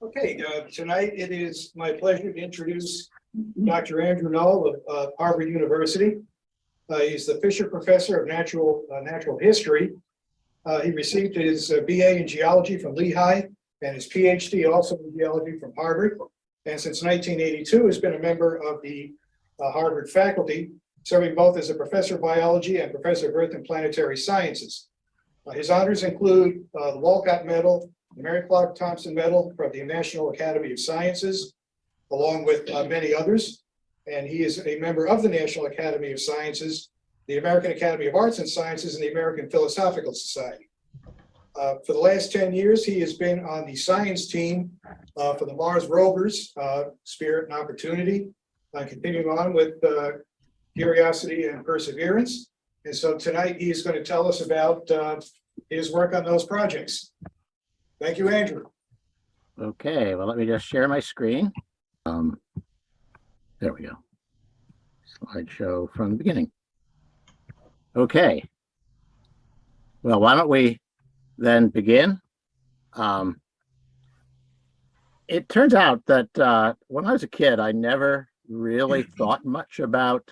Okay, tonight it is my pleasure to introduce Dr. Andrew Knoll of Harvard University. He's the Fisher Professor of Natural History. He received his BA in Geology from Lehigh and his Ph.D. also in Geology from Harvard. And since 1982 has been a member of the Harvard faculty, serving both as a Professor of Biology and Professor of Earth and Planetary Sciences. His honors include the Walcott Medal, the Mary Clark Thompson Medal from the National Academy of Sciences, along with many others. And he is a member of the National Academy of Sciences, the American Academy of Arts and Sciences, and the American Philosophical Society. For the last 10 years, he has been on the science team for the Mars rovers, Spirit and Opportunity, continuing on with Curiosity and Perseverance. And so tonight he is going to tell us about his work on those projects. Thank you, Andrew. Okay, well, let me just share my screen. There we go. Slideshow from the beginning. Okay. Well, why don't we then begin? It turns out that when I was a kid, I never really thought much about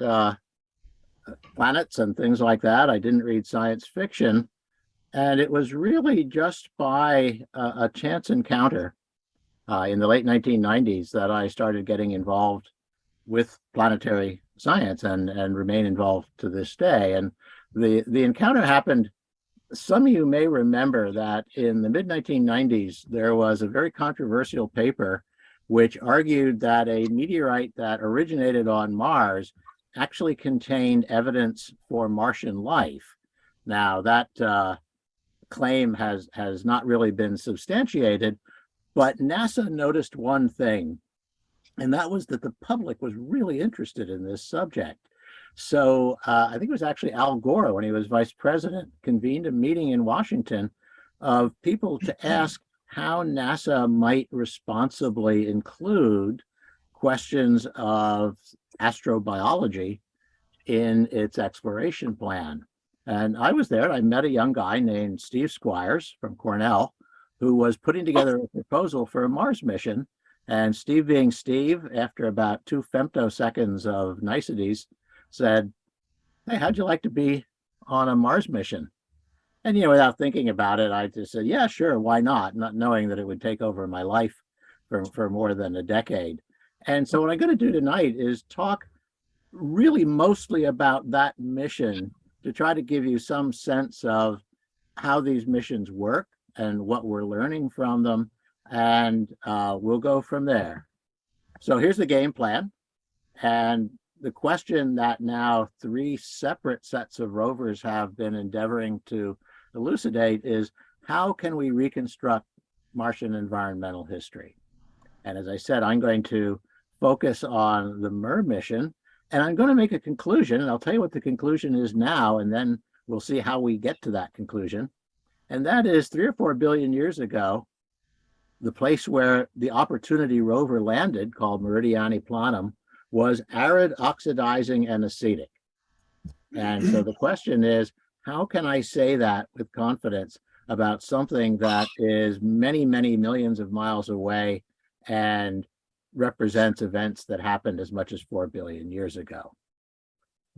planets and things like that. I didn't read science fiction. And it was really just by a chance encounter in the late 1990s that I started getting involved with planetary science and remain involved to this day. And the encounter happened, some of you may remember that in the mid-1990s, there was a very controversial paper which argued that a meteorite that originated on Mars actually contained evidence for Martian life. Now, that claim has not really been substantiated, but NASA noticed one thing, and that was that the public was really interested in this subject. So I think it was actually Al Gore, when he was vice president, convened a meeting in Washington of people to ask how NASA might responsibly include questions of astrobiology in its exploration plan. And I was there, and I met a young guy named Steve Squires from Cornell, who was putting together a proposal for a Mars mission. And Steve, being Steve, after about 2 femtoseconds of niceties, said, "Hey, how'd you like to be on a Mars mission?" And, without thinking about it, I just said, "Yeah, sure, why not?" Not knowing that it would take over my life for more than a decade. And so what I'm going to do tonight is talk really mostly about that mission, to try to give you some sense of how these missions work and what we're learning from them, and we'll go from there. So here's the game plan, and the question that now 3 separate sets of rovers have been endeavoring to elucidate is, how can we reconstruct Martian environmental history? And as I said, I'm going to focus on the MER mission, and I'm going to make a conclusion, and I'll tell you what the conclusion is now, and then we'll see how we get to that conclusion. And that is 3 or 4 billion years ago, the place where the Opportunity rover landed, called Meridiani Planum, was arid, oxidizing, and acidic. And so the question is, how can I say that with confidence about something that is many, many millions of miles away and represents events that happened as much as 4 billion years ago?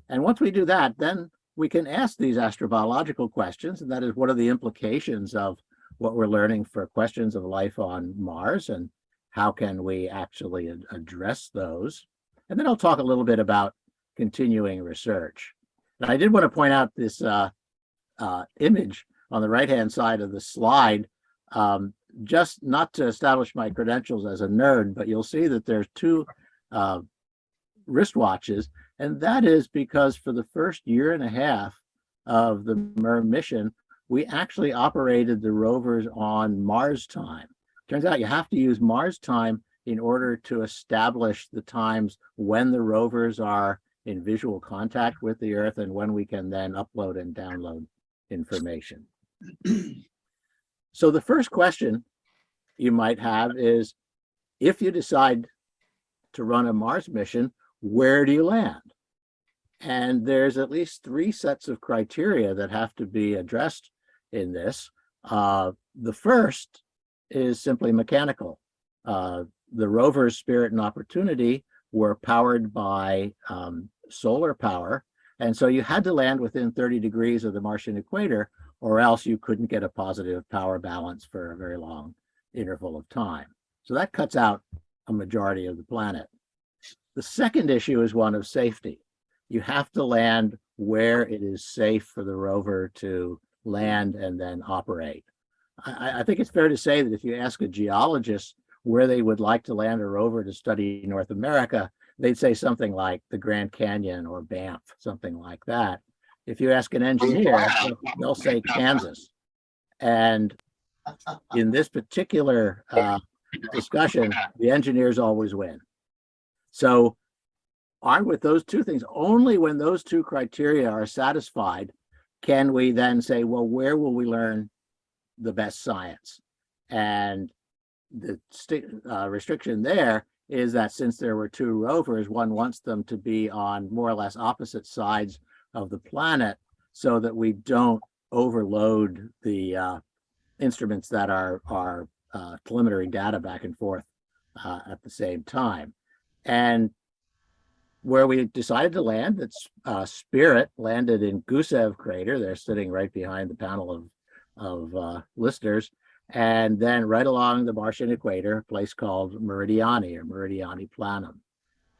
And once we do that, then we can ask these astrobiological questions, and that is, what are the implications of what we're learning for questions of life on Mars, and how can we actually address those? And then I'll talk a little bit about continuing research. And I did want to point out this image on the right-hand side of the slide, just not to establish my credentials as a nerd, but you'll see that there's 2 wristwatches, and that is because for the first 1.5 years of the MER mission, we actually operated the rovers on Mars time. Turns out you have to use Mars time in order to establish the times when the rovers are in visual contact with the Earth and when we can then upload and download information. So the first question you might have is, if you decide to run a Mars mission, where do you land? And there's at least 3 sets of criteria that have to be addressed in this. The first is simply mechanical. the rovers Spirit and Opportunity were powered by solar power. And so you had to land within 30 degrees of the Martian equator, or else you couldn't get a positive power balance for a very long interval of time. So that cuts out a majority of the planet. The second issue is one of safety. You have to land where it is safe for the rover to land and then operate. I think it's fair to say that if you ask a geologist where they would like to land a rover to study North America, they'd say something like the Grand Canyon or Banff, something like that. If you ask an engineer, they'll say Kansas. And in this particular discussion, the engineers always win. So armed with those two things, only when those two criteria are satisfied can we then say, well, where will we learn the best science? And the restriction there is that since there were two rovers, one wants them to be on more or less opposite sides of the planet so that we don't overload the instruments that are telemetry data back and forth at the same time. And where we decided to land, that's Spirit landed in Gusev crater. They're sitting right behind the panel of listeners. And then right along the Martian equator, a place called Meridiani or Meridiani Planum.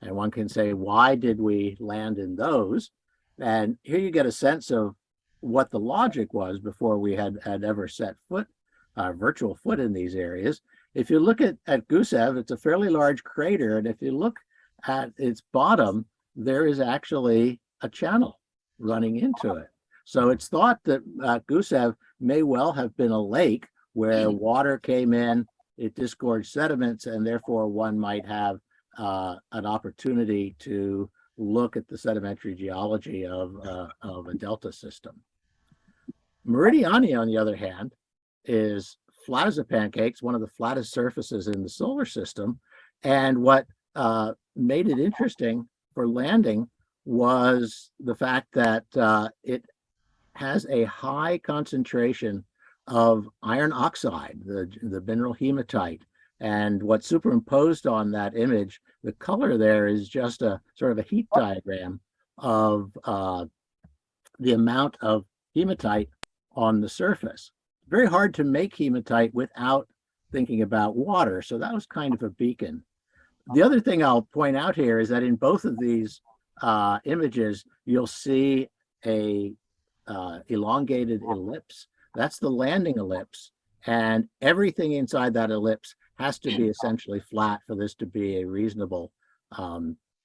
And one can say, why did we land in those? And here you get a sense of what the logic was before we had ever set foot, virtual foot in these areas. If you look at Gusev, it's a fairly large crater. And if you look at its bottom, there is actually a channel running into it. So it's thought that Gusev may well have been a lake where water came in, it disgorged sediments, and therefore one might have an opportunity to look at the sedimentary geology of a delta system. Meridiani, on the other hand, is flat as a pancake, one of the flattest surfaces in the solar system. And what made it interesting for landing was the fact that it has a high concentration of iron oxide, the mineral hematite. And what's superimposed on that image, the color there is just a sort of a heat diagram of the amount of hematite on the surface. Very hard to make hematite without thinking about water. So that was kind of a beacon. The other thing I'll point out here is that in both of these images, you'll see a elongated ellipse. That's the landing ellipse. And everything inside that ellipse has to be essentially flat for this to be a reasonable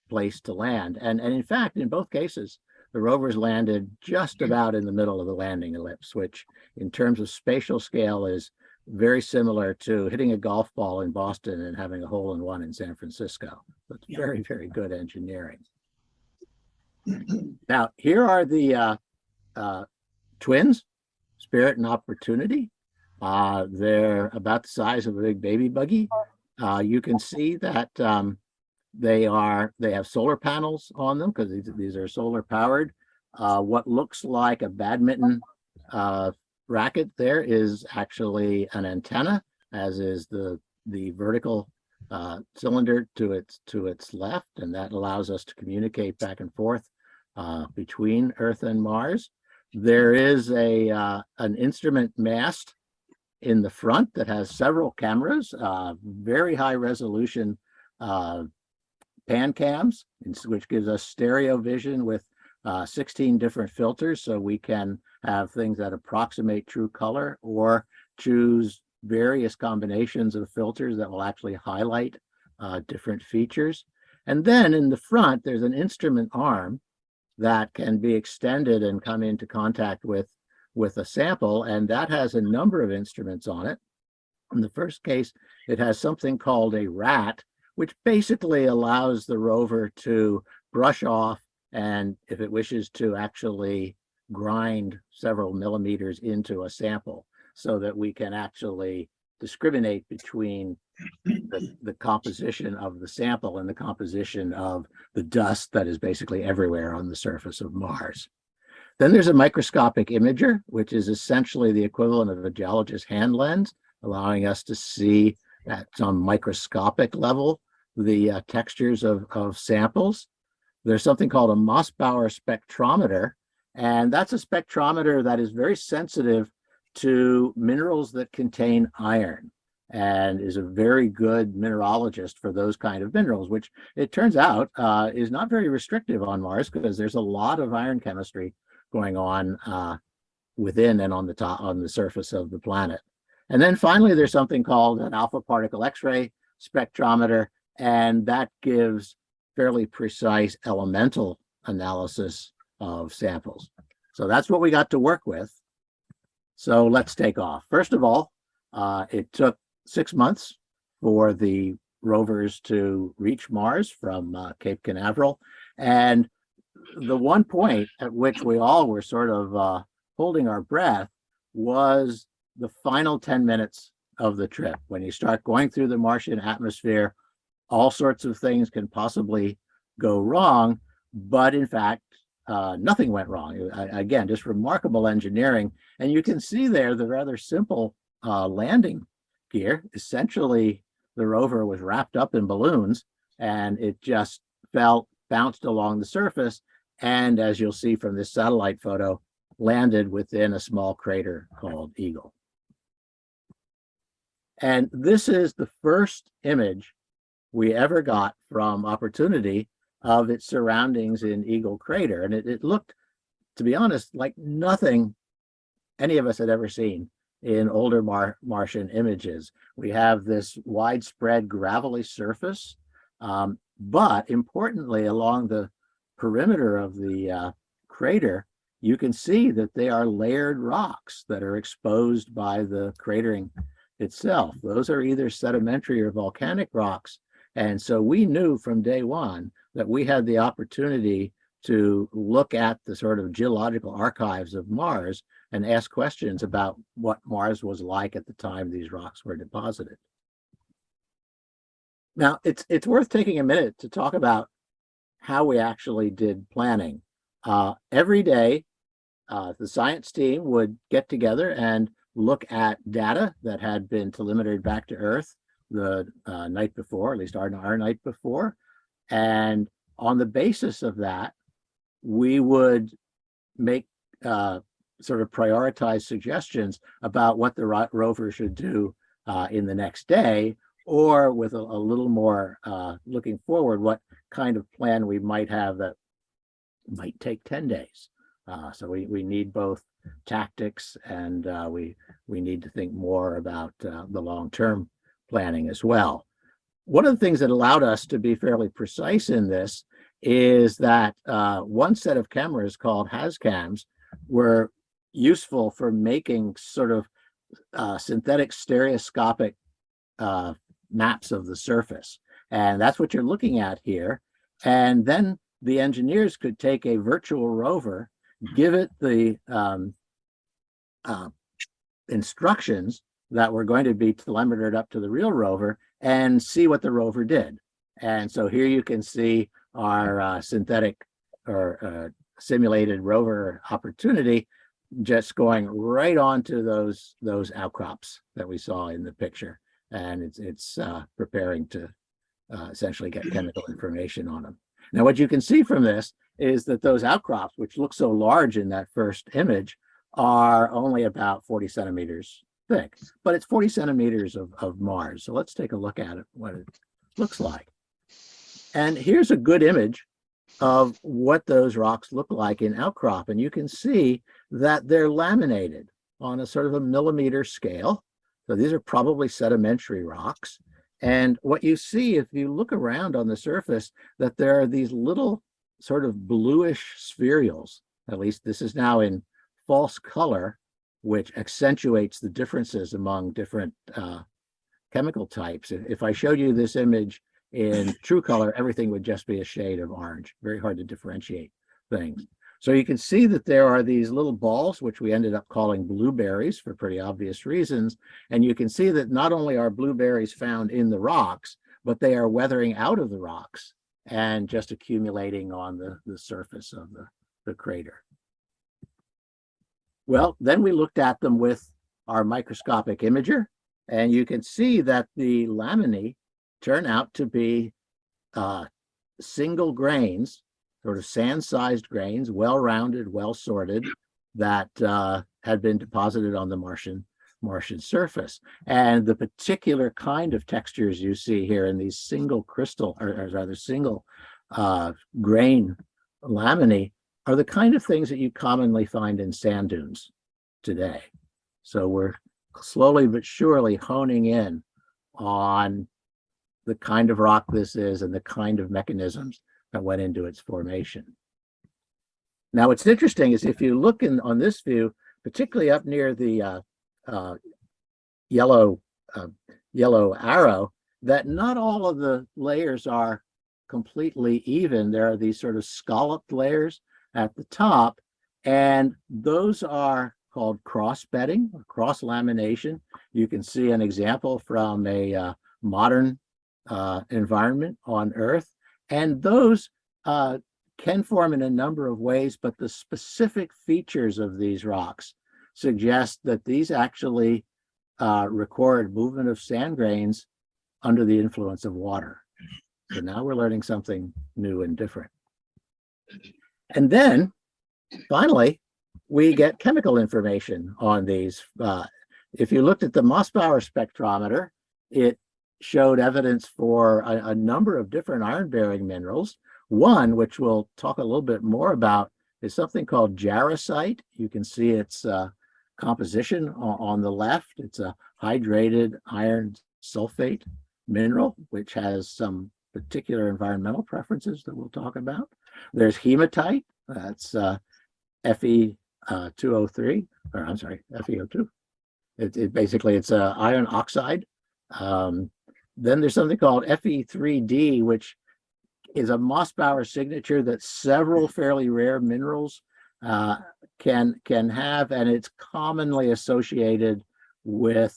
place to land. And in fact, in both cases, the rovers landed just about in the middle of the landing ellipse, which in terms of spatial scale is very similar to hitting a golf ball in Boston and having a hole-in-one in San Francisco. So it's very, very good engineering. Now, here are the twins, Spirit and Opportunity. They're about the size of a big baby buggy. You can see that they have solar panels on them because these are solar powered. What looks like a badminton racket there is actually an antenna, as is the vertical cylinder to its left, and that allows us to communicate back and forth between Earth and Mars. There is an instrument mast in the front that has several cameras, very high resolution pan cams, which gives us stereo vision with 16 different filters, so we can have things that approximate true color or choose various combinations of filters that will actually highlight different features. And then in the front, there's an instrument arm that can be extended and come into contact with a sample, and that has a number of instruments on it. In the first case, it has something called a rat, which basically allows the rover to brush off, and if it wishes to actually grind several millimeters into a sample so that we can actually discriminate between the composition of the sample and the composition of the dust that is basically everywhere on the surface of Mars. Then there's a microscopic imager, which is essentially the equivalent of a geologist's hand lens, allowing us to see at some microscopic level the textures of samples. There's something called a Mossbauer spectrometer, and that's a spectrometer that is very sensitive to minerals that contain iron and is a very good mineralogist for those kind of minerals, which it turns out is not very restrictive on Mars because there's a lot of iron chemistry going on within and on the surface of the planet. And then finally, there's something called an alpha particle X-ray spectrometer, and that gives fairly precise elemental analysis of samples. So that's what we got to work with. So let's take off. First of all, it took 6 months for the rovers to reach Mars from Cape Canaveral. And the one point at which we all were sort of holding our breath was the final 10 minutes of the trip. When you start going through the Martian atmosphere, all sorts of things can possibly go wrong, but in fact, nothing went wrong. Again, just remarkable engineering. And you can see there the rather simple landing gear. Essentially, the rover was wrapped up in balloons and it just bounced along the surface. And as you'll see from this satellite photo, landed within a small crater called Eagle. And this is the first image we ever got from Opportunity of its surroundings in Eagle Crater. And it looked, to be honest, like nothing any of us had ever seen in older Martian images. We have this widespread gravelly surface, but importantly, along the perimeter of the crater, you can see that they are layered rocks that are exposed by the cratering itself. Those are either sedimentary or volcanic rocks. And so we knew from day one that we had the opportunity to look at the sort of geological archives of Mars and ask questions about what Mars was like at the time these rocks were deposited. Now, it's worth taking a minute to talk about how we actually did planning. Every day, the science team would get together and look at data that had been telemetered back to Earth the night before, at least our night before. And on the basis of that, we would make sort of prioritized suggestions about what the rover should do in the next day, or with a little more looking forward, what kind of plan we might have that might take 10 days. So we need both tactics and we need to think more about the long-term planning as well. One of the things that allowed us to be fairly precise in this is that one set of cameras called HazCams were useful for making sort of synthetic stereoscopic maps of the surface. And that's what you're looking at here. And then the engineers could take a virtual rover, give it the instructions that were going to be telemetered up to the real rover and see what the rover did. And so here you can see our synthetic or simulated rover Opportunity just going right onto those outcrops that we saw in the picture. And it's preparing to essentially get chemical information on them. Now, what you can see from this is that those outcrops, which look so large in that first image, are only about 40 centimeters thick, but it's 40 centimeters of Mars. So let's take a look at it, what it looks like. And here's a good image of what those rocks look like in outcrop. And you can see that they're laminated on a sort of a millimeter scale. So these are probably sedimentary rocks. And what you see, if you look around on the surface, that there are these little sort of bluish spherules. At least this is now in false color, which accentuates the differences among different chemical types. If I showed you this image in true color, everything would just be a shade of orange. Very hard to differentiate things. So you can see that there are these little balls, which we ended up calling blueberries for pretty obvious reasons. And you can see that not only are blueberries found in the rocks, but they are weathering out of the rocks and just accumulating on the surface of the crater. Well, then we looked at them with our microscopic imager, And you can see that the laminae turn out to be single grains, sort of sand-sized grains, well-rounded, well-sorted, that had been deposited on the Martian surface. And the particular kind of textures you see here in these single crystal, or rather single grain laminae, are the kind of things that you commonly find in sand dunes today. So we're slowly but surely honing in on the kind of rock this is and the kind of mechanisms that went into its formation. Now, what's interesting is if you look on this view, particularly up near the yellow arrow, that not all of the layers are completely even. There are these sort of scalloped layers at the top, and those are called cross-bedding or cross-lamination. You can see an example from a modern environment on Earth, and those can form in a number of ways, but the specific features of these rocks suggest that these actually record movement of sand grains under the influence of water. So now we're learning something new and different. And then finally, we get chemical information on these. If you looked at the Mossbauer spectrometer, it showed evidence for a number of different iron-bearing minerals. One, which we'll talk a little bit more about, is something called Gerocyte. You can see its composition on the left. It's a hydrated iron sulfate mineral, which has some particular environmental preferences that we'll talk about. There's hematite, that's Fe2O3, or I'm sorry, FeO2. Basically, it's iron oxide. Then there's something called Fe3D, which is a Mossbauer signature that several fairly rare minerals can have, and it's commonly associated with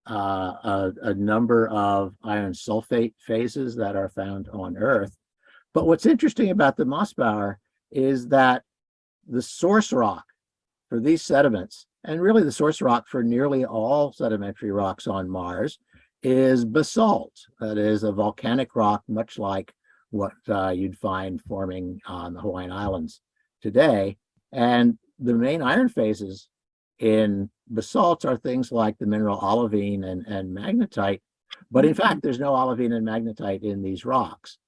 a number of iron sulfate phases that are found on Earth. But what's interesting about the Mossbauer is that the source rock for these sediments, and really the source rock for nearly all sedimentary rocks on Mars, is basalt. That is a volcanic rock, much like what you'd find forming on the Hawaiian Islands today. And the main iron phases in basalt are things like the mineral olivine and magnetite. But in fact, there's no olivine and magnetite in these rocks.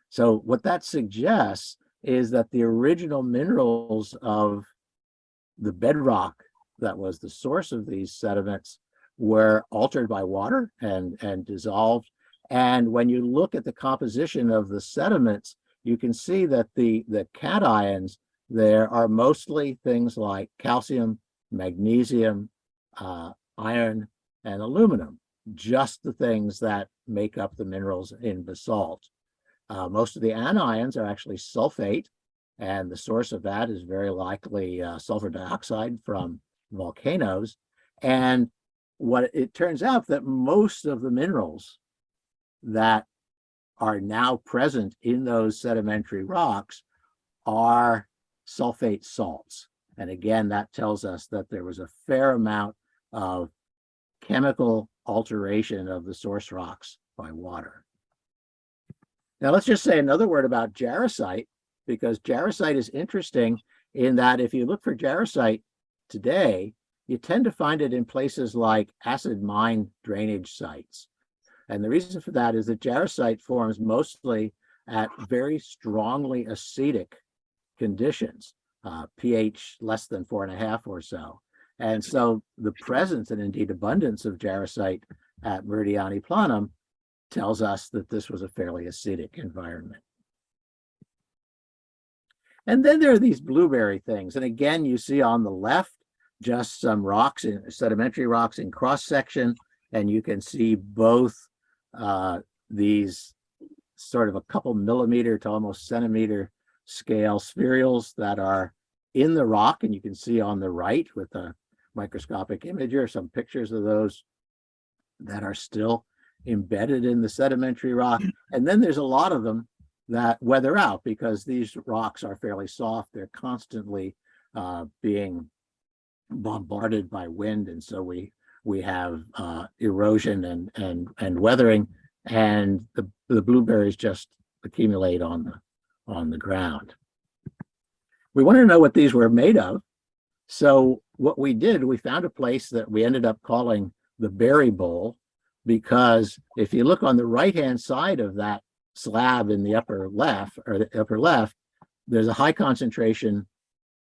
So what that suggests is that the original minerals of the bedrock that was the source of these sediments were altered by water and dissolved. And when you look at the composition of the sediments, you can see that the cations there are mostly things like calcium, magnesium, iron, and aluminum, just the things that make up the minerals in basalt. Most of the anions are actually sulfate, and the source of that is very likely sulfur dioxide from volcanoes. And what it turns out that most of the minerals that are now present in those sedimentary rocks are sulfate salts. And again, that tells us that there was a fair amount of chemical alteration of the source rocks by water. Now, let's just say another word about Gerocyte, because Gerocyte is interesting in that if you look for Gerocyte today, you tend to find it in places like acid mine drainage sites. And the reason for that is that Gerocyte forms mostly at very strongly acidic conditions, pH less than 4.5 or so. And so the presence and indeed abundance of Gerocyte at Meridiani Planum tells us that this was a fairly acidic environment. And then there are these blueberry things. And again, you see on the left, just some rocks, sedimentary rocks in cross section. And you can see both these sort of a couple millimeter to almost centimeter scale spherules that are in the rock. And you can see on the right with a microscopic imager, some pictures of those that are still embedded in the sedimentary rock. And then there's a lot of them that weather out because these rocks are fairly soft. They're constantly being bombarded by wind. And so we we have erosion and weathering, and the blueberries just accumulate on the ground. We want to know what these were made of. So what we did, we found a place that we ended up calling the berry bowl, because if you look on the right-hand side of that slab in the upper left, there's a high concentration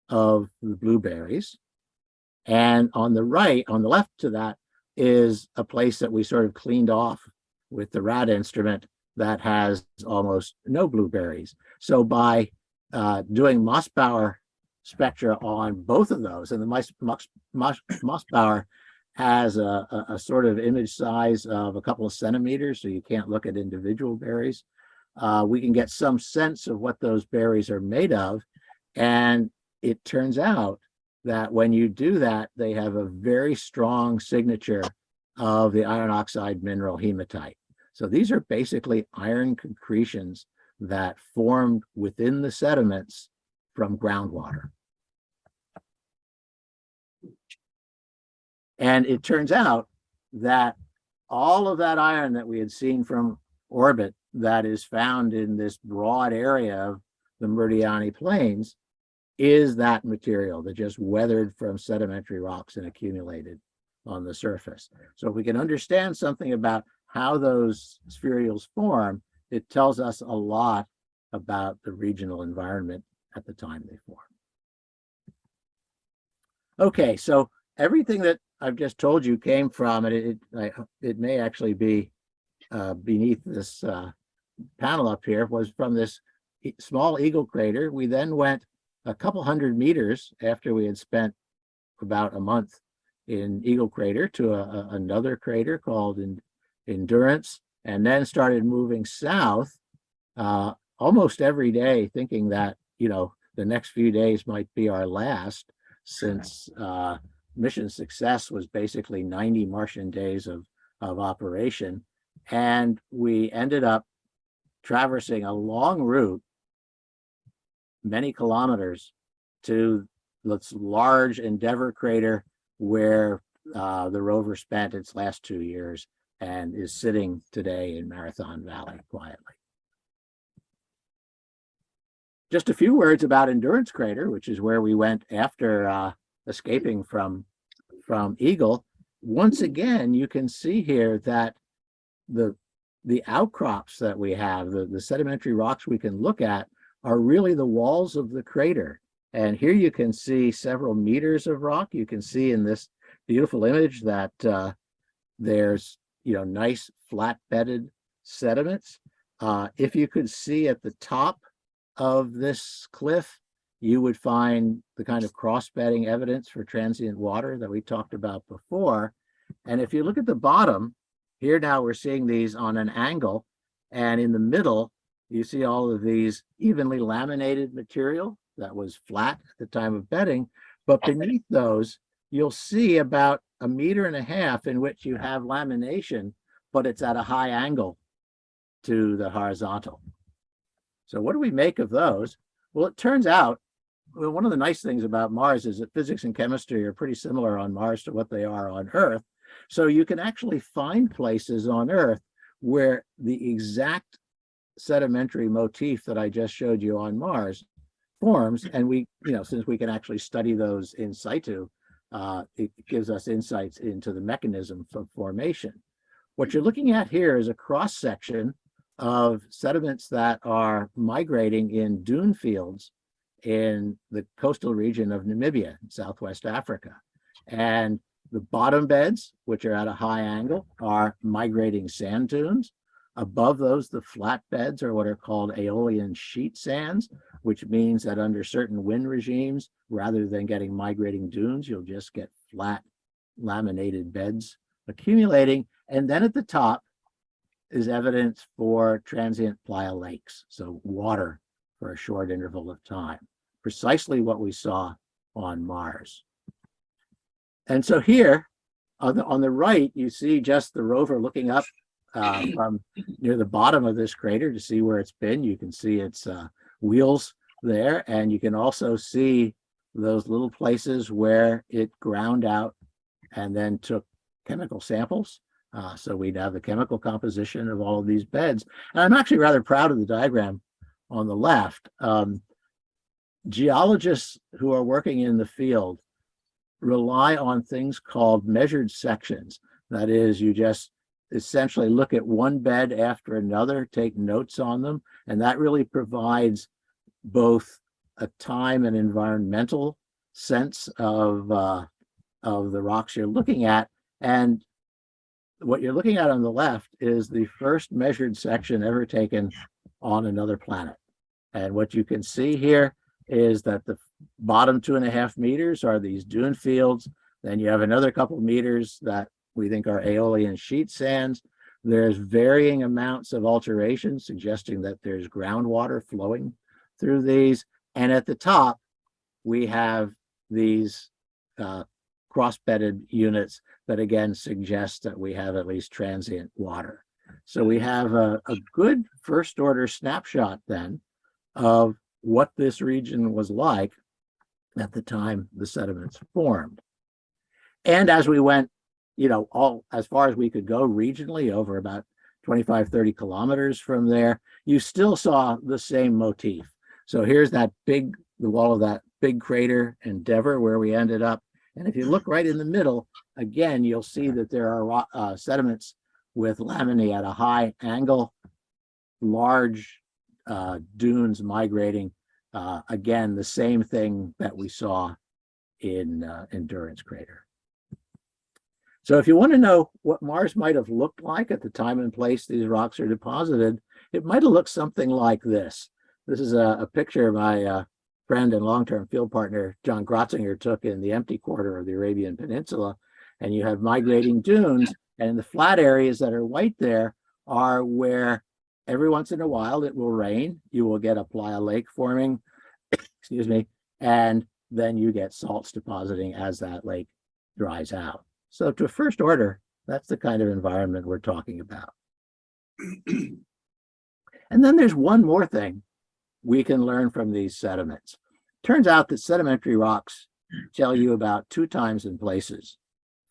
of the blueberries. And on the right, on the left to that, is a place that we sort of cleaned off with the rad instrument that has almost no blueberries. So by doing Mossbauer spectra on both of those, and the Mossbauer has a sort of image size of a couple of centimeters, so you can't look at individual berries. We can get some sense of what those berries are made of. And it turns out that when you do that, they have a very strong signature of the iron oxide mineral hematite. So these are basically iron concretions that formed within the sediments from groundwater. And it turns out that all of that iron that we had seen from orbit that is found in this broad area of the Meridiani plains is that material that just weathered from sedimentary rocks and accumulated on the surface. So if we can understand something about how those spherules form, it tells us a lot about the regional environment at the time they form. Okay, so everything that I've just told you came from, and it may actually be beneath this panel up here, was from this small eagle crater. We then went a couple hundred meters after we had spent about a month in Eagle Crater to another crater called Endurance, and then started moving south almost every day, thinking that, you know, the next few days might be our last, since mission success was basically 90 Martian days of operation. And we ended up traversing a long route, many kilometers, to this large Endeavour crater where the rover spent its last 2 years and is sitting today in Marathon Valley quietly. Just a few words about Endurance Crater, which is where we went after escaping from Eagle. Once again, you can see here that the outcrops that we have, the sedimentary rocks we can look at, are really the walls of the crater. And here you can see several meters of rock. You can see in this beautiful image that there's, you know, nice flat bedded sediments. If you could see at the top of this cliff, you would find the kind of cross bedding evidence for transient water that we talked about before. And if you look at the bottom, here now we're seeing these on an angle, and in the middle, you see all of these evenly laminated material that was flat at the time of bedding, but beneath those, you'll see about 1.5 meters in which you have lamination, but it's at a high angle to the horizontal. So what do we make of those? Well, it turns out, well, one of the nice things about Mars is that physics and chemistry are pretty similar on Mars to what they are on Earth. So you can actually find places on Earth where the exact sedimentary motif that I just showed you on Mars forms. And we, you know, since we can actually study those in situ, it gives us insights into the mechanism of formation. What you're looking at here is a cross section of sediments that are migrating in dune fields in the coastal region of Namibia, Southwest Africa. And the bottom beds, which are at a high angle, are migrating sand dunes. Above those, the flat beds are what are called aeolian sheet sands, which means that under certain wind regimes, rather than getting migrating dunes, you'll just get flat laminated beds accumulating. And then at the top is evidence for transient playa lakes, so water for a short interval of time, precisely what we saw on Mars. And so here on the right, you see just the rover looking up from near the bottom of this crater to see where it's been. You can see its wheels there, and you can also see those little places where it ground out and then took chemical samples. So we'd have the chemical composition of all of these beds. And I'm actually rather proud of the diagram on the left. Geologists who are working in the field rely on things called measured sections. That is, you just essentially look at one bed after another, take notes on them, and that really provides both a time and environmental sense of the rocks you're looking at. And what you're looking at on the left is the first measured section ever taken on another planet. And what you can see here is that the bottom 2.5 meters are these dune fields. Then you have another couple meters that we think are aeolian sheet sands. There's varying amounts of alteration, suggesting that there's groundwater flowing through these. And at the top, we have these cross-bedded units that again suggest that we have at least transient water. So we have a good first order snapshot then of what this region was like at the time the sediments formed. And as we went, all as far as we could go regionally over about 25, 30 kilometers from there, you still saw the same motif. So here's the wall of that big crater Endeavour where we ended up. And if you look right in the middle, again, you'll see that there are sediments with laminae at a high angle, large dunes migrating. Again, the same thing that we saw in Endurance Crater. So if you want to know what Mars might have looked like at the time and place these rocks are deposited, it might have looked something like this. This is a picture my friend and long-term field partner, John Grotzinger, took in the empty quarter of the Arabian Peninsula. And you have migrating dunes, and the flat areas that are white there are where every once in a while it will rain. You will get a playa lake forming, excuse me, and then you get salts depositing as that lake dries out. So to first order, that's the kind of environment we're talking about. And then there's one more thing we can learn from these sediments. Turns out that sedimentary rocks tell you about 2 times in places.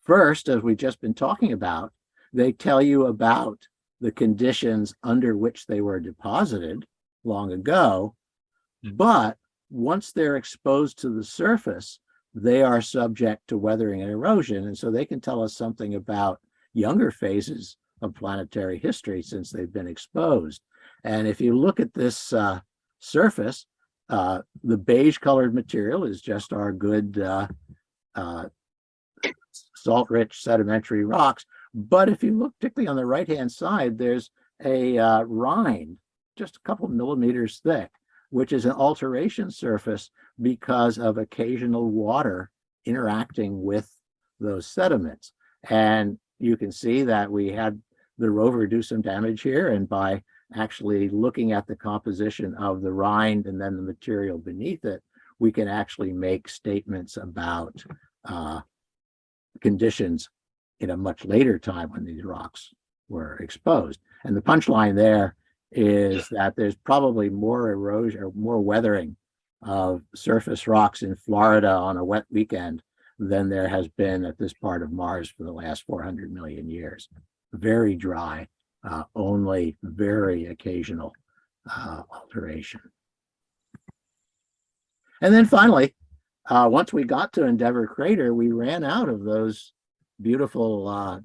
First, as we've just been talking about, they tell you about the conditions under which they were deposited long ago, but once they're exposed to the surface, they are subject to weathering and erosion. And so they can tell us something about younger phases of planetary history since they've been exposed. And if you look at this surface, the beige colored material is just our good salt-rich sedimentary rocks. But if you look particularly on the right-hand side, there's a rind, just a couple millimeters thick, which is an alteration surface because of occasional water interacting with those sediments. And you can see that we had the rover do some damage here, and by actually looking at the composition of the rind and then the material beneath it, we can actually make statements about conditions in a much later time when these rocks were exposed. And the punchline there is that there's probably more erosion or more weathering of surface rocks in Florida on a wet weekend than there has been at this part of Mars for the last 400 million years. Very dry, only very occasional alteration. And then finally, once we got to Endeavour Crater, we ran out of those beautiful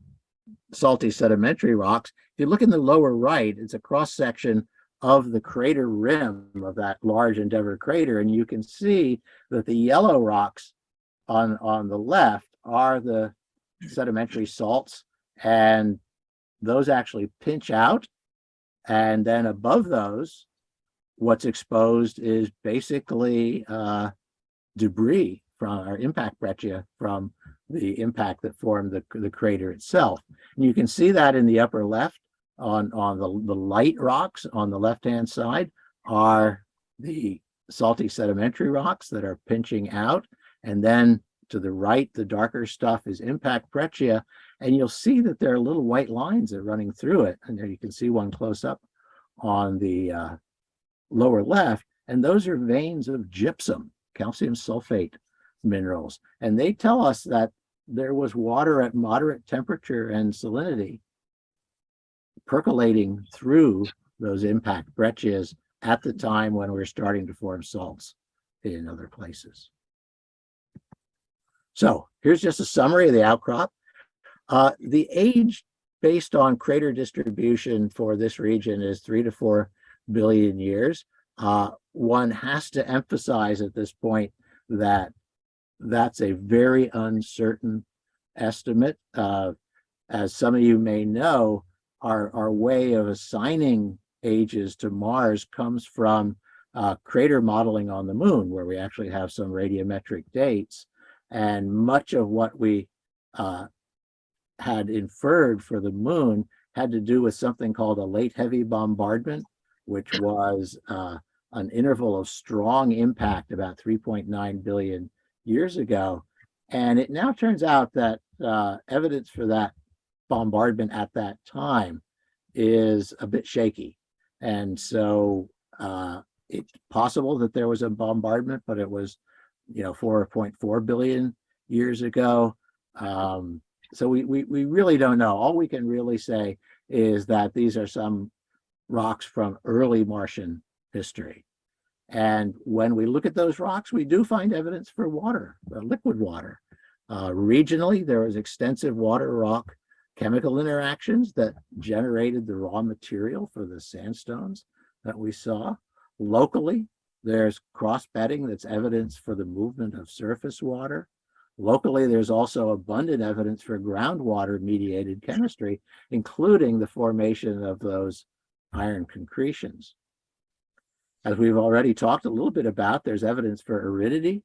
salty sedimentary rocks. If you look in the lower right, it's a cross-section of the crater rim of that large Endeavour Crater, and you can see that the yellow rocks on the left are the sedimentary salts, and those actually pinch out. And then above those, what's exposed is basically debris from our impact breccia from the impact that formed the crater itself. And you can see that in the upper left on the light rocks on the left-hand side are the salty sedimentary rocks that are pinching out. And then to the right, the darker stuff is impact breccia. And you'll see that there are little white lines that are running through it. And there you can see one close up on the lower left. And those are veins of gypsum, calcium sulfate minerals. And they tell us that there was water at moderate temperature and salinity percolating through those impact breccias at the time when we're starting to form salts in other places. So here's just a summary of the outcrop. The age based on crater distribution for this region is 3 to 4 billion years. One has to emphasize at this point that that's a very uncertain estimate. As some of you may know, our way of assigning ages to Mars comes from crater modeling on the moon, where we actually have some radiometric dates. And much of what we had inferred for the moon had to do with something called a late heavy bombardment, which was an interval of strong impact about 3.9 billion years ago. And it now turns out that evidence for that bombardment at that time is a bit shaky. And so it's possible that there was a bombardment, but it was, 4.4 billion years ago. So we really don't know. All we can really say is that these are some rocks from early Martian history. And when we look at those rocks, we do find evidence for water, liquid water. Regionally, there was extensive water rock chemical interactions that generated the raw material for the sandstones that we saw. Locally, there's cross-bedding that's evidence for the movement of surface water. Locally, there's also abundant evidence for groundwater-mediated chemistry, including the formation of those iron concretions. As we've already talked a little bit about, there's evidence for aridity,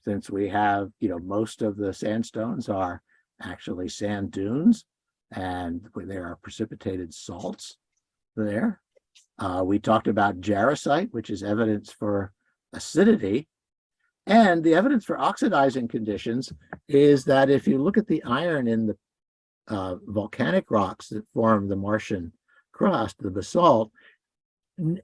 since we have, most of the sandstones are actually sand dunes, and there are precipitated salts there. We talked about Gerocyte, which is evidence for acidity. And the evidence for oxidizing conditions is that if you look at the iron in the volcanic rocks that form the Martian crust, the basalt,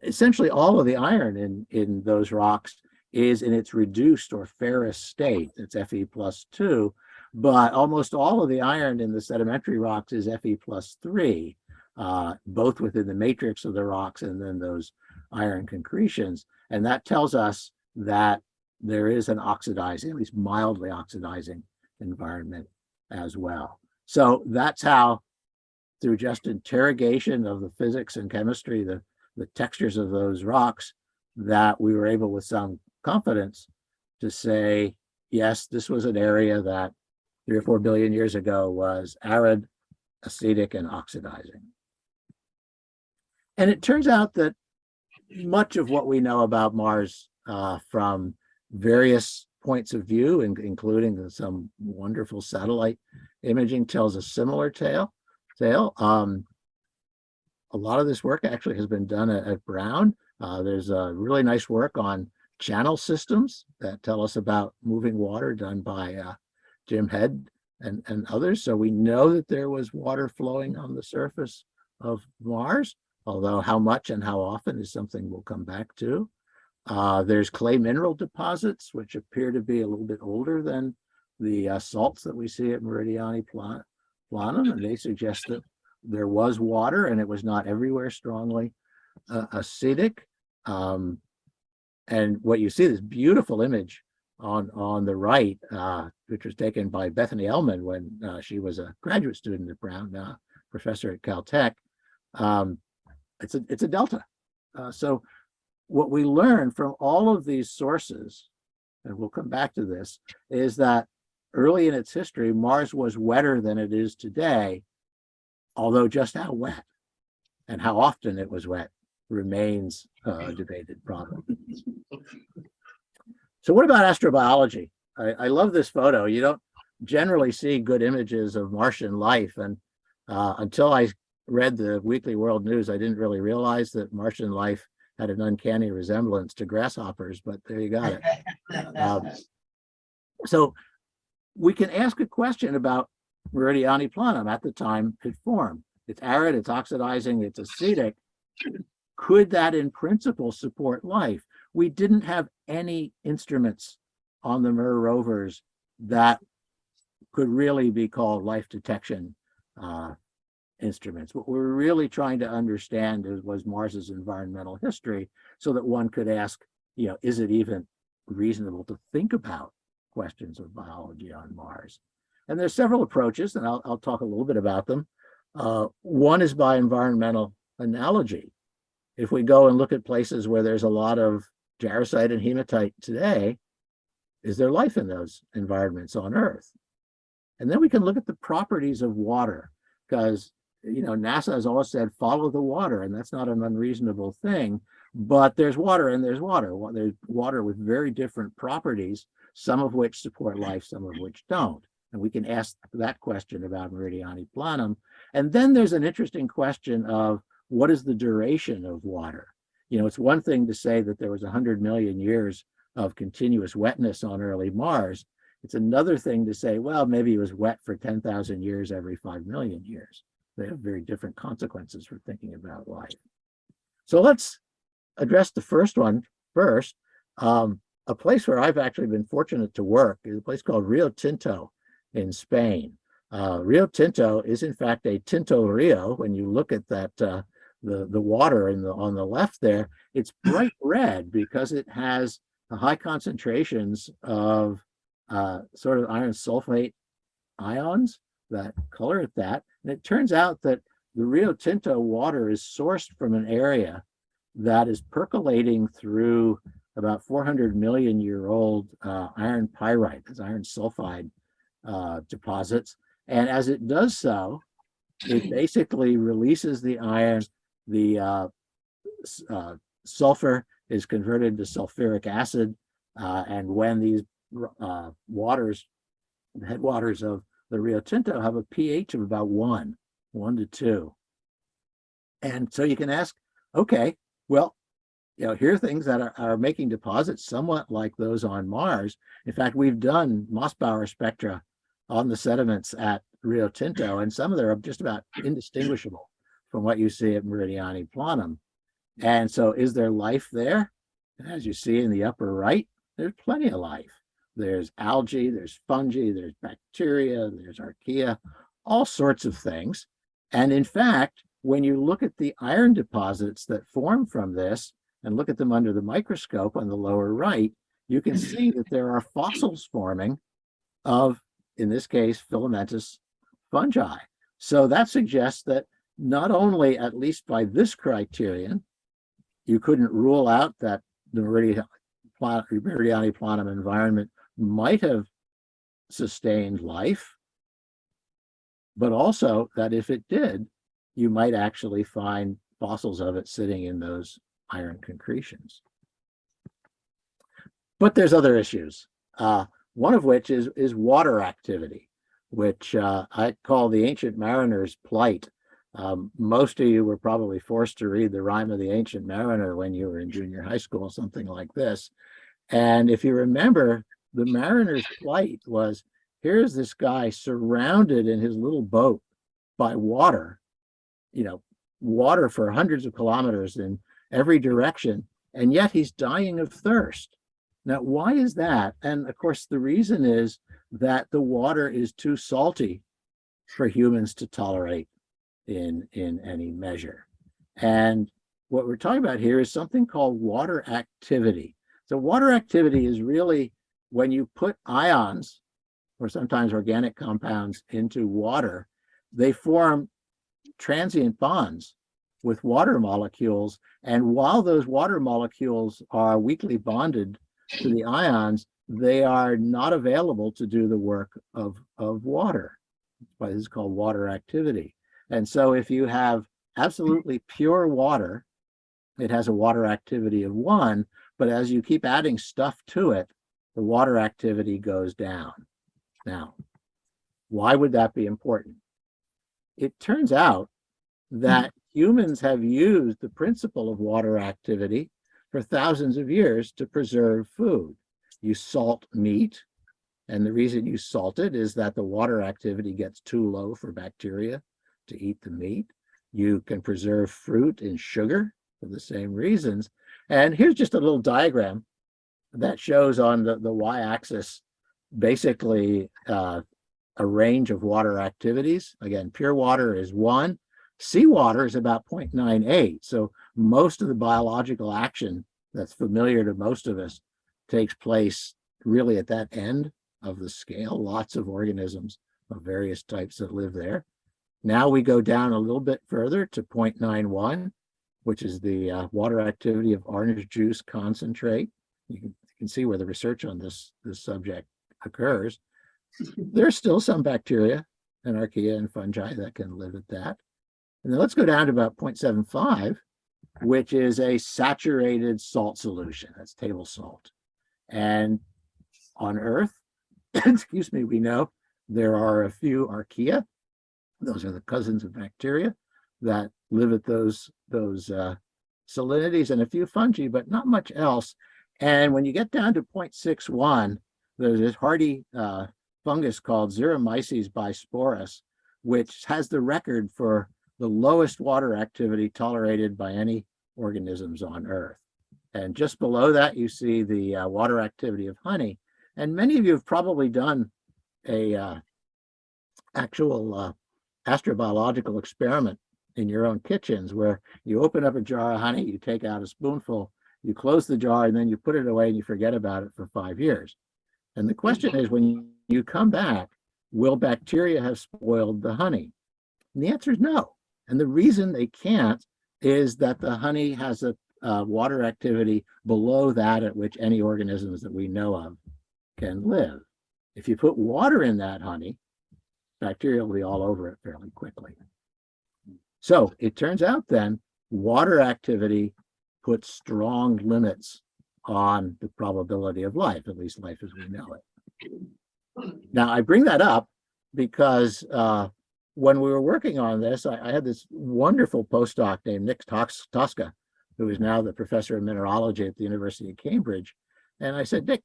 essentially all of the iron in those rocks is in its reduced or ferrous state. It's Fe+2, but almost all of the iron in the sedimentary rocks is Fe+3, both within the matrix of the rocks and then those iron concretions. And that tells us that there is an oxidizing, at least mildly oxidizing environment as well. So that's how, through just interrogation of the physics and chemistry, the textures of those rocks, that we were able with some confidence to say, yes, this was an area that 3 or 4 billion years ago was arid, acidic, and oxidizing. And it turns out that much of what we know about Mars from various points of view, including some wonderful satellite imaging, tells a similar tale. A lot of this work actually has been done at Brown. There's a really nice work on channel systems that tell us about moving water done by Jim Head and others. So we know that there was water flowing on the surface of Mars, although how much and how often is something we'll come back to. There's clay mineral deposits, which appear to be a little bit older than the salts that we see at Meridiani Planum, and they suggest that there was water and it was not everywhere strongly acidic. And what you see, this beautiful image on the right, which was taken by Bethany Ellman when she was a graduate student at Brown, professor at Caltech. It's a delta. So what we learn from all of these sources, and we'll come back to this, is that early in its history, Mars was wetter than it is today, although just how wet and how often it was wet remains a debated problem. So what about astrobiology? I love this photo. You don't generally see good images of Martian life, and until I read the Weekly World News, I didn't really realize that Martian life had an uncanny resemblance to grasshoppers, but there you got it. So we can ask a question about Meridiani Planum at the time it formed. It's arid, it's oxidizing, it's acidic. Could that in principle support life? We didn't have any instruments on the MER rovers that could really be called life detection instruments. What we're really trying to understand was Mars's environmental history, so that one could ask, is it even reasonable to think about questions of biology on Mars? And there's several approaches, and I'll talk a little bit about them. One is by environmental analogy. If we go and look at places where there's a lot of Gerocyte and hematite today, is there life in those environments on Earth? And then we can look at the properties of water, because NASA has always said follow the water, and that's not an unreasonable thing. But there's water and there's water. There's water with very different properties, some of which support life, some of which don't. And we can ask that question about Meridiani planum. And then there's an interesting question of what is the duration of water? It's one thing to say that there was 100 million years of continuous wetness on early Mars. It's another thing to say, well, maybe it was wet for 10,000 years every 5 million years. They have very different consequences for thinking about life. So let's address the first one first. A place where I've actually been fortunate to work is a place called Rio Tinto in Spain. Rio Tinto is in fact a Tinto Rio. When you look at that, the water on the left there, it's bright red because it has high concentrations of sort of iron sulfate ions that color it that. And it turns out that the Rio Tinto water is sourced from an area that is percolating through about 400 million year old iron pyrite, that's iron sulfide deposits. And as it does so, it basically releases the iron, the sulfur is converted to sulfuric acid. And when these waters, the headwaters of the Rio Tinto have a pH of about 1 to 2. And so you can ask, okay, well, here are things that are making deposits somewhat like those on Mars. In fact, we've done Mossbauer spectra on the sediments at Rio Tinto, and some of them are just about indistinguishable from what you see at Meridiani planum. And so is there life there? And as you see in the upper right, there's plenty of life. There's algae, there's fungi, there's bacteria, there's archaea, all sorts of things. And in fact, when you look at the iron deposits that form from this and look at them under the microscope on the lower right, you can see that there are fossils forming of, in this case, filamentous fungi. So that suggests that not only, at least by this criterion, you couldn't rule out that the Meridiani planum environment might have sustained life, but also that if it did, you might actually find fossils of it sitting in those iron concretions. But there's other issues, one of which is water activity, which I call the ancient mariner's plight. Most of you were probably forced to read The Rime of the Ancient Mariner when you were in junior high school, something like this. And if you remember, the mariner's plight was, here's this guy surrounded in his little boat by water, water for hundreds of kilometers in every direction, and yet he's dying of thirst. Now, why is that? And of course, the reason is that the water is too salty for humans to tolerate in any measure. And what we're talking about here is something called water activity. So water activity is really when you put ions, or sometimes organic compounds, into water, they form transient bonds with water molecules. And while those water molecules are weakly bonded to the ions, they are not available to do the work of water. That's why this is called water activity. And so if you have absolutely pure water, it has a water activity of 1, but as you keep adding stuff to it, the water activity goes down. Now, why would that be important? It turns out that humans have used the principle of water activity for thousands of years to preserve food. You salt meat, and the reason you salt it is that the water activity gets too low for bacteria to eat the meat. You can preserve fruit in sugar for the same reasons. And here's just a little diagram that shows on the y-axis basically a range of water activities. Again, pure water is 1. Seawater is about 0.98. So most of the biological action that's familiar to most of us takes place really at that end of the scale. Lots of organisms of various types that live there. Now we go down a little bit further to 0.91, which is the water activity of orange juice concentrate. You can see where the research on this subject occurs. There's still some bacteria and archaea and fungi that can live at that. And then let's go down to about 0.75, which is a saturated salt solution. That's table salt. And on Earth, excuse me, we know there are a few archaea. Those are the cousins of bacteria that live at those salinities, and a few fungi, but not much else. And when you get down to 0.61, there's this hardy fungus called Xeromyces bisporus, which has the record for the lowest water activity tolerated by any organisms on Earth. And just below that, you see the water activity of honey. And many of you have probably done a actual astrobiological experiment in your own kitchens, where you open up a jar of honey, you take out a spoonful, you close the jar, and then you put it away and you forget about it for 5 years. And the question is, when you come back, will bacteria have spoiled the honey? And the answer is no. And the reason they can't is that the honey has a water activity below that at which any organisms that we know of can live. If you put water in that honey, bacteria will be all over it fairly quickly. So it turns out then, water activity puts strong limits on the probability of life, at least life as we know it. Now, I bring that up because when we were working on this, I had this wonderful postdoc named Nick Tosca, who is now the professor of mineralogy at the University of Cambridge. And I said, Nick,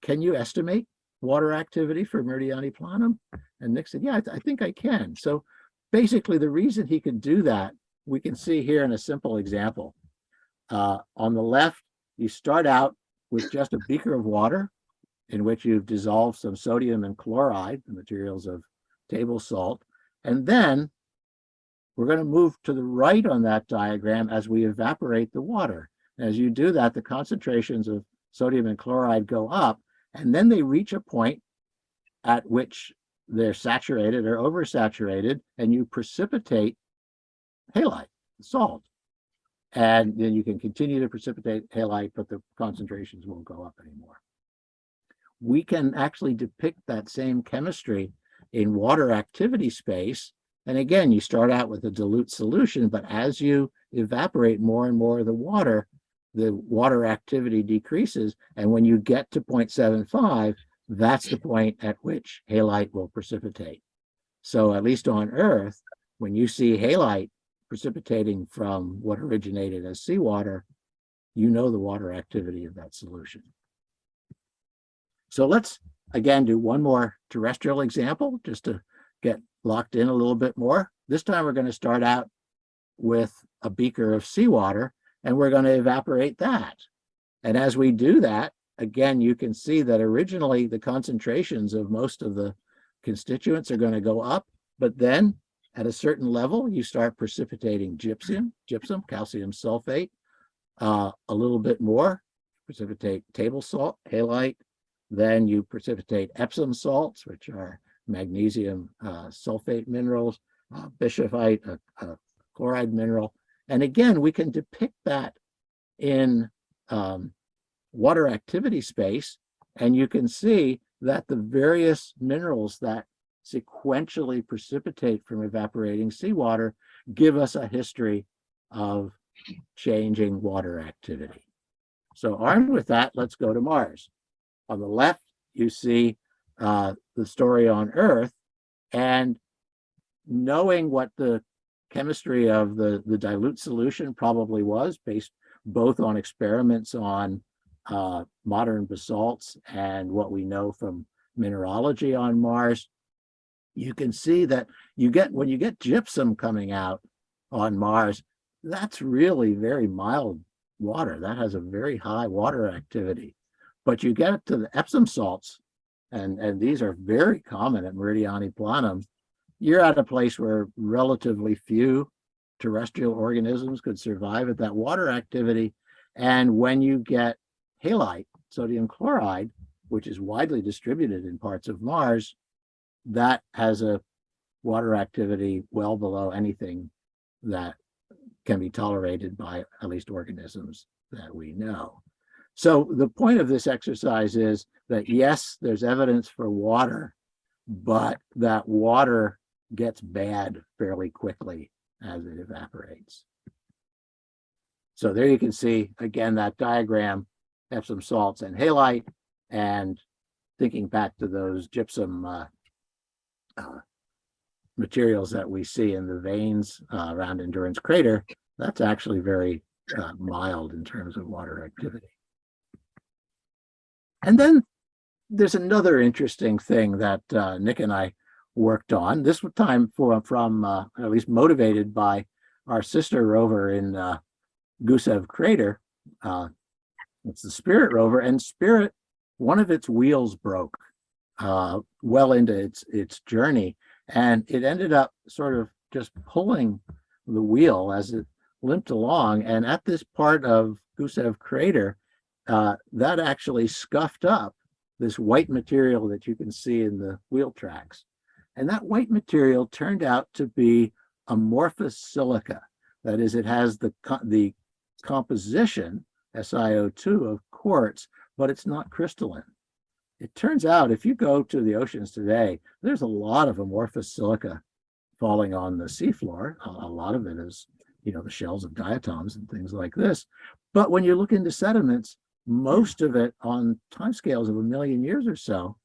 can you estimate water activity for Meridiani planum? And Nick said, yeah, I think I can. So basically, the reason he could do that, we can see here in a simple example. On the left, you start out with just a beaker of water in which you've dissolved some sodium and chloride, the materials of table salt. And then we're going to move to the right on that diagram as we evaporate the water. As you do that, the concentrations of sodium and chloride go up, and then they reach a point at which they're saturated or oversaturated, and you precipitate halite, salt. And then you can continue to precipitate halite, but the concentrations won't go up anymore. We can actually depict that same chemistry in water activity space. And again, you start out with a dilute solution, but as you evaporate more and more of the water activity decreases. And when you get to 0.75, that's the point at which halite will precipitate. So at least on Earth, when you see halite precipitating from what originated as seawater, you know the water activity of that solution. So let's again do one more terrestrial example just to get locked in a little bit more. This time we're going to start out with a beaker of seawater, and we're going to evaporate that. And as we do that, again, you can see that originally the concentrations of most of the constituents are going to go up, but then at a certain level, you start precipitating gypsum, calcium sulfate, a little bit more, precipitate table salt, halite, then you precipitate Epsom salts, which are magnesium sulfate minerals, bischofite, a chloride mineral. And again, we can depict that in water activity space, and you can see that the various minerals that sequentially precipitate from evaporating seawater give us a history of changing water activity. So armed with that, let's go to Mars. On the left, you see the story on Earth, and knowing what the chemistry of the dilute solution probably was, based both on experiments on modern basalts and what we know from mineralogy on Mars, you can see that when you get gypsum coming out on Mars, that's really very mild water. That has a very high water activity. But you get to the Epsom salts, and these are very common at Meridiani planum, you're at a place where relatively few terrestrial organisms could survive at that water activity. And when you get halite, sodium chloride, which is widely distributed in parts of Mars, that has a water activity well below anything that can be tolerated by at least organisms that we know. So the point of this exercise is that yes, there's evidence for water, but that water gets bad fairly quickly as it evaporates. So there you can see, again, that diagram, Epsom salts and halite, and thinking back to those gypsum materials that we see in the veins around Endurance Crater, that's actually very mild in terms of water activity. And then there's another interesting thing that Nick and I worked on, this time from at least motivated by our sister rover in Gusev Crater. It's the Spirit rover, and Spirit, one of its wheels broke well into its journey, and it ended up sort of just pulling the wheel as it limped along. And at this part of Gusev Crater, that actually scuffed up this white material that you can see in the wheel tracks. And that white material turned out to be amorphous silica. That is, it has the composition, SiO2, of quartz, but it's not crystalline. It turns out if you go to the oceans today, there's a lot of amorphous silica falling on the seafloor. A lot of it is, the shells of diatoms and things like this. But when you look into sediments, most of it on timescales of 1 million years or so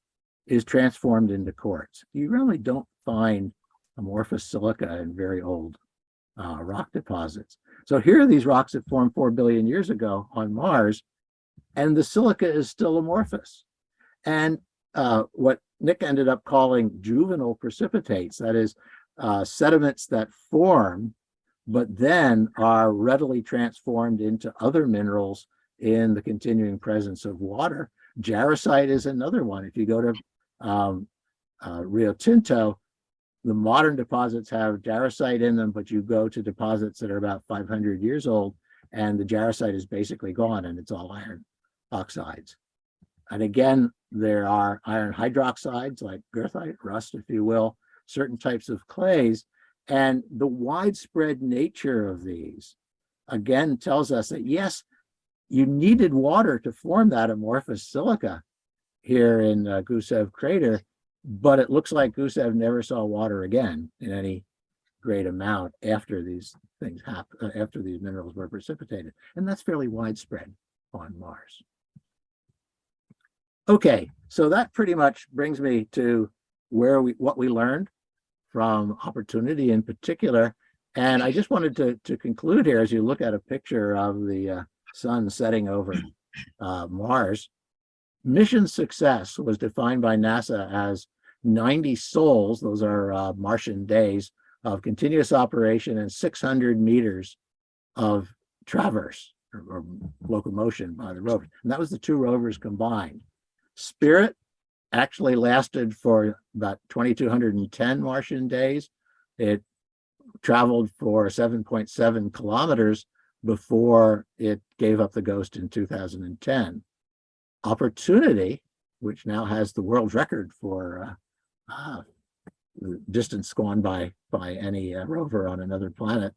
is transformed into quartz. You really don't find amorphous silica in very old rock deposits. So here are these rocks that formed 4 billion years ago on Mars, and the silica is still amorphous. And what Nick ended up calling juvenile precipitates, that is, sediments that form, but then are readily transformed into other minerals in the continuing presence of water. Gerocyte is another one. If you go to Rio Tinto, the modern deposits have gerocyte in them, but you go to deposits that are about 500 years old, and the gerocyte is basically gone, and it's all iron oxides. And again, there are iron hydroxides like goethite, rust, if you will, certain types of clays, and the widespread nature of these, again, tells us that yes, you needed water to form that amorphous silica here in Gusev Crater, but it looks like Gusev never saw water again in any great amount after these things happened, after these minerals were precipitated. And that's fairly widespread on Mars. Okay, so that pretty much brings me to what we learned from Opportunity in particular. And I just wanted to conclude here, as you look at a picture of the sun setting over Mars, mission success was defined by NASA as 90 sols, those are Martian days, of continuous operation and 600 meters of traverse or locomotion by the rover. And that was the two rovers combined. Spirit actually lasted for about 2,210 Martian days. It traveled for 7.7 kilometers before it gave up the ghost in 2010. Opportunity, which now has the world record for the distance gone by any rover on another planet,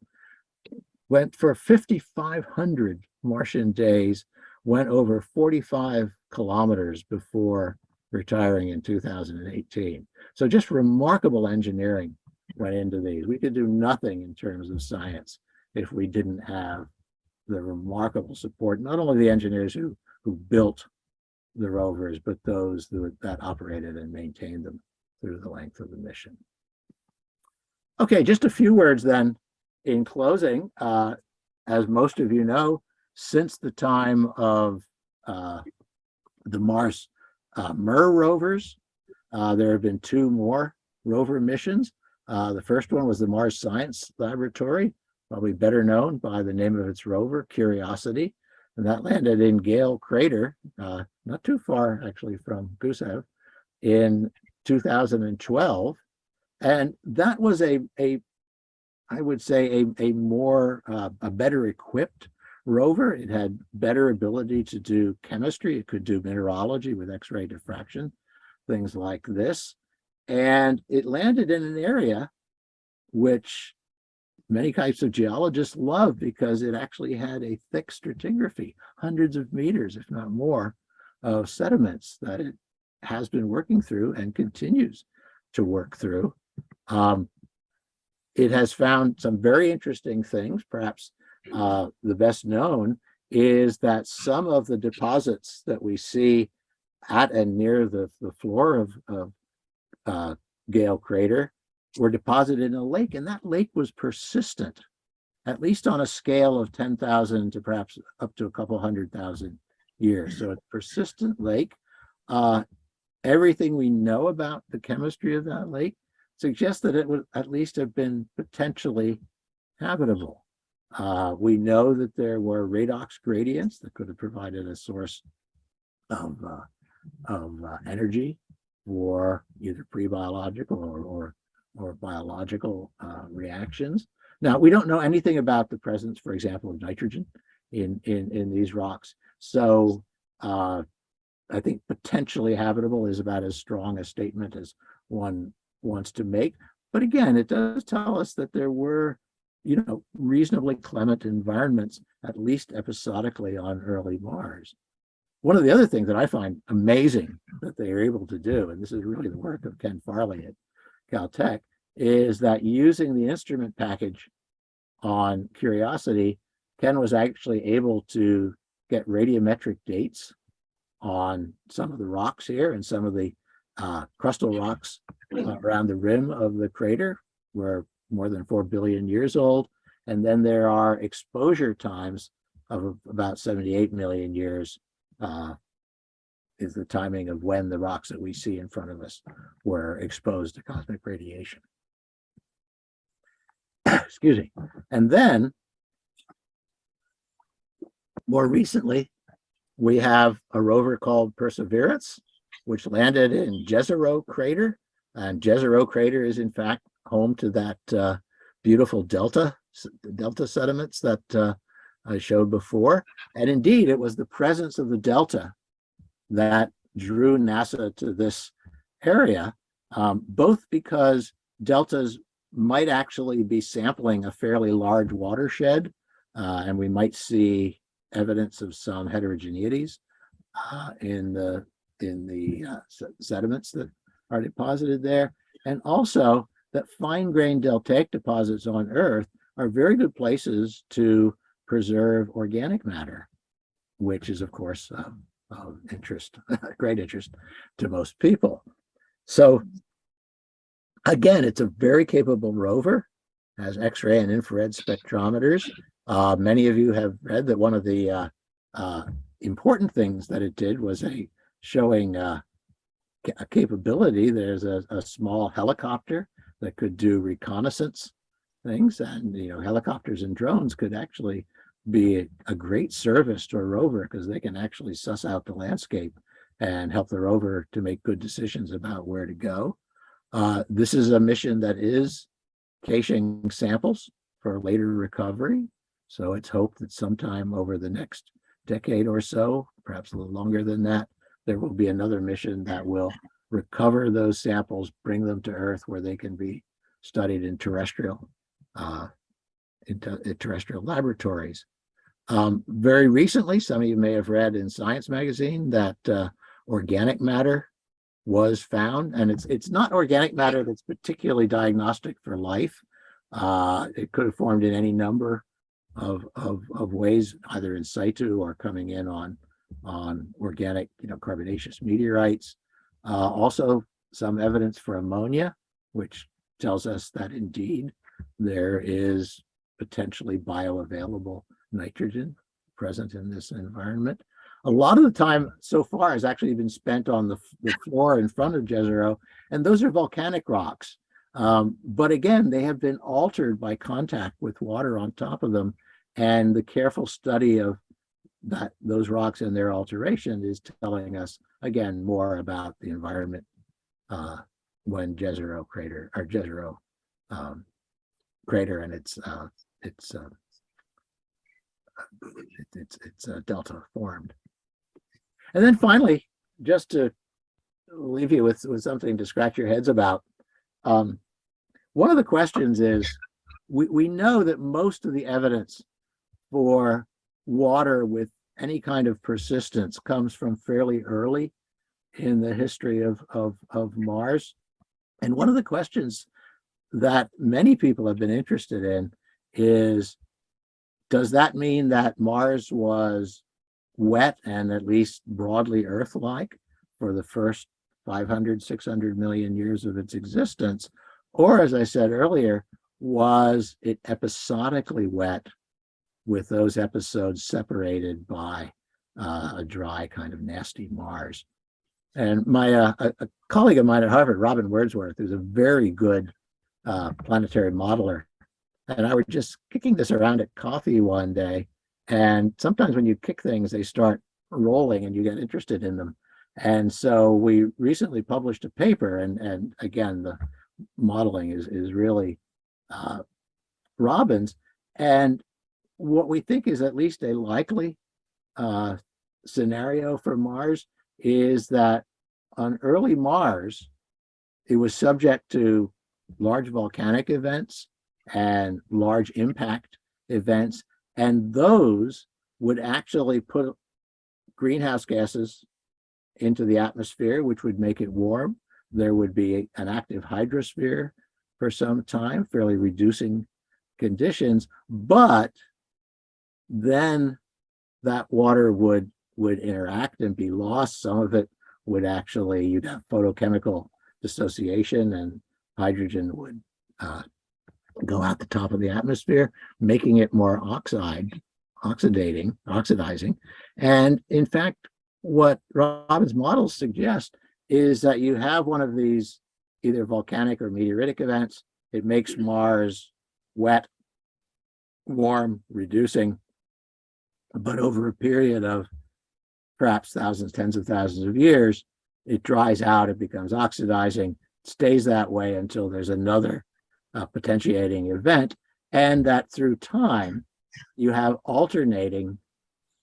went for 5,500 Martian days, went over 45 kilometers before retiring in 2018. So just remarkable engineering went into these. We could do nothing in terms of science if we didn't have the remarkable support, not only the engineers who built the rovers, but those that operated and maintained them through the length of the mission. Okay, just a few words then in closing. As most of you know, since the time of the Mars MER rovers, there have been 2 more rover missions. The first one was the Mars Science Laboratory, probably better known by the name of its rover, Curiosity, and that landed in Gale Crater, not too far actually from Gusev, in 2012. And that was I would say a more, a better equipped rover. It had better ability to do chemistry. It could do mineralogy with X-ray diffraction, things like this. And it landed in an area which many types of geologists love because it actually had a thick stratigraphy, hundreds of meters, if not more, of sediments that it has been working through and continues to work through. It has found some very interesting things. Perhaps the best known is that some of the deposits that we see at and near the floor of Gale Crater were deposited in a lake, and that lake was persistent, at least on a scale of 10,000 to perhaps up to a couple 100,000 years. So it's a persistent lake. Everything we know about the chemistry of that lake suggests that it would at least have been potentially habitable. We know that there were redox gradients that could have provided a source of energy for either pre-biological or biological reactions. Now, we don't know anything about the presence, for example, of nitrogen in these rocks. So I think potentially habitable is about as strong a statement as one wants to make. But again, it does tell us that there were, reasonably clement environments, at least episodically on early Mars. One of the other things that I find amazing that they are able to do, and this is really the work of Ken Farley at Caltech, is that using the instrument package on Curiosity, Ken was actually able to get radiometric dates on some of the rocks here, and some of the crustal rocks around the rim of the crater were more than 4 billion years old. And then there are exposure times of about 78 million years is the timing of when the rocks that we see in front of us were exposed to cosmic radiation. Excuse me. And then more recently, we have a rover called Perseverance, which landed in Jezero Crater. And Jezero Crater is in fact home to that beautiful delta sediments that I showed before. And indeed, it was the presence of the delta that drew NASA to this area, both because deltas might actually be sampling a fairly large watershed, and we might see evidence of some heterogeneities in the sediments that are deposited there, and also that fine-grained deltaic deposits on Earth are very good places to preserve organic matter, which is, of course, of interest, great interest to most people. So again, it's a very capable rover, has X-ray and infrared spectrometers. Many of you have read that one of the important things that it did was showing a capability. There's a small helicopter that could do reconnaissance things, and helicopters and drones could actually be a great service to a rover because they can actually suss out the landscape and help the rover to make good decisions about where to go. This is a mission that is caching samples for later recovery. So it's hoped that sometime over the next decade or so, perhaps a little longer than that, there will be another mission that will recover those samples, bring them to Earth where they can be studied in terrestrial laboratories. Very recently, some of you may have read in Science magazine that organic matter was found, and it's not organic matter that's particularly diagnostic for life. It could have formed in any number of ways, either in situ or coming in on organic, carbonaceous meteorites. Also, some evidence for ammonia, which tells us that indeed there is potentially bioavailable nitrogen present in this environment. A lot of the time so far has actually been spent on the floor in front of Jezero, and those are volcanic rocks. But again, they have been altered by contact with water on top of them, and the careful study of those rocks and their alteration is telling us, again, more about the environment when Jezero crater and its delta formed. And then finally, just to leave you with something to scratch your heads about, one of the questions is, we know that most of the evidence for water with any kind of persistence comes from fairly early in the history of Mars. And one of the questions that many people have been interested in is, does that mean that Mars was wet and at least broadly Earth-like for the first 500, 600 million years of its existence? Or, as I said earlier, was it episodically wet with those episodes separated by a dry kind of nasty Mars? And a colleague of mine at Harvard, Robin Wordsworth, who's a very good planetary modeler, and I were just kicking this around at coffee one day, and sometimes when you kick things, they start rolling and you get interested in them. And so we recently published a paper, and again, the modeling is really Robin's. And what we think is at least a likely scenario for Mars is that on early Mars, it was subject to large volcanic events and large impact events, and those would actually put greenhouse gases into the atmosphere, which would make it warm. There would be an active hydrosphere for some time, fairly reducing conditions, but then that water would interact and be lost. Some of it would actually, you'd have photochemical dissociation, and hydrogen would go out the top of the atmosphere, making it more oxidizing. And in fact, what Robin's models suggest is that you have one of these either volcanic or meteoritic events. It makes Mars wet, warm, reducing, but over a period of perhaps thousands, tens of thousands of years, it dries out, it becomes oxidizing, stays that way until there's another potentiating event, and that through time, you have alternating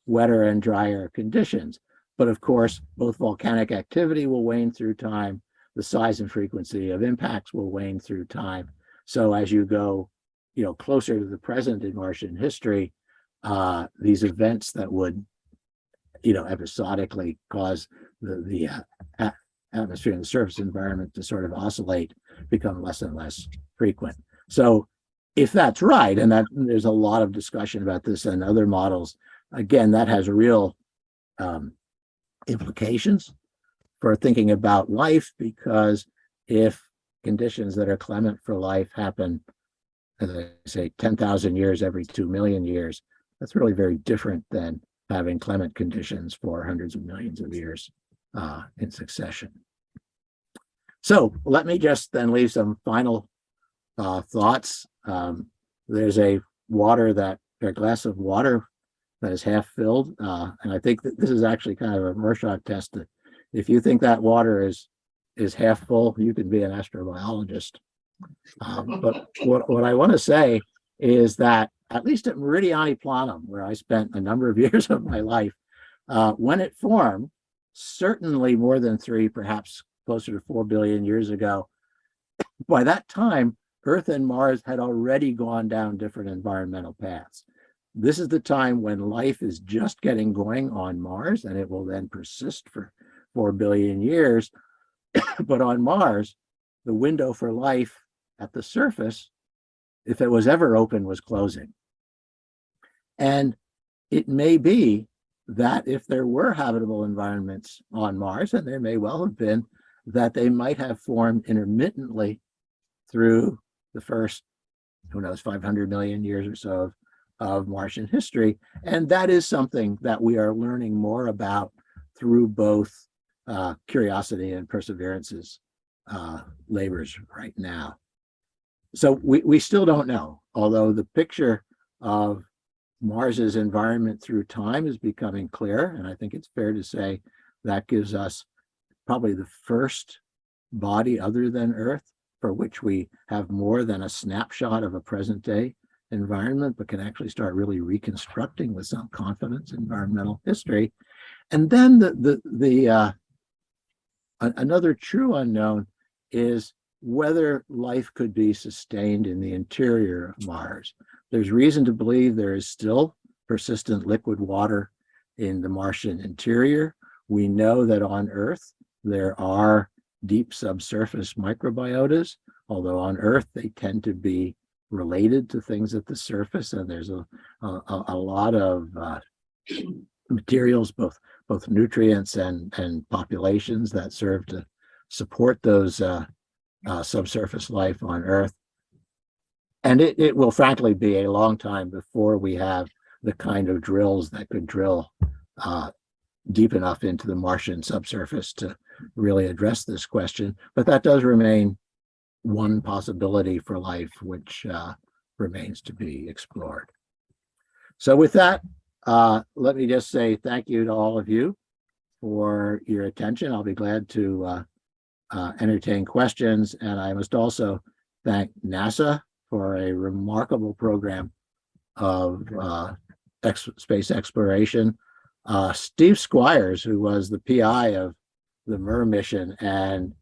wetter and drier conditions. But of course, both volcanic activity will wane through time, the size and frequency of impacts will wane through time. So as you go, closer to the present in Martian history, these events that would, episodically cause the atmosphere and the surface environment to sort of oscillate become less and less frequent. So if that's right, and that there's a lot of discussion about this and other models, again, that has real implications for thinking about life, because if conditions that are clement for life happen, as I say, 10,000 years every 2 million years, that's really very different than having clement conditions for hundreds of millions of years in succession. So let me just then leave some final thoughts. There's a glass of water that is half filled, and I think that this is actually kind of a Rorschach test. That if you think that water is half full, you can be an astrobiologist. But what I want to say is that at least at Meridiani Planum, where I spent a number of years of my life, when it formed, certainly more than 3, perhaps closer to 4 billion years ago, by that time, Earth and Mars had already gone down different environmental paths. This is the time when life is just getting going on Mars, and it will then persist for 4 billion years. But on Mars, the window for life at the surface, if it was ever open, was closing. And it may be that if there were habitable environments on Mars, and there may well have been, that they might have formed intermittently through the first, 500 million years or so of Martian history. And that is something that we are learning more about through both Curiosity and Perseverance's labors right now. So we still don't know, although the picture of Mars's environment through time is becoming clear, and I think it's fair to say that gives us probably the first body other than Earth for which we have more than a snapshot of a present day environment, but can actually start really reconstructing with some confidence environmental history. And then another true unknown is whether life could be sustained in the interior of Mars. There's reason to believe there is still persistent liquid water in the Martian interior. We know that on Earth there are deep subsurface microbiotas, although on Earth they tend to be related to things at the surface, and there's a lot of materials, both nutrients and populations that serve to support those subsurface life on Earth. And it will frankly be a long time before we have the kind of drills that could drill deep enough into the Martian subsurface to really address this question. But that does remain one possibility for life, which remains to be explored. So with that, let me just say thank you to all of you for your attention. I'll be glad to entertain questions. And I must also thank NASA for a remarkable program of space exploration. Steve Squires, who was the PI of the MER mission and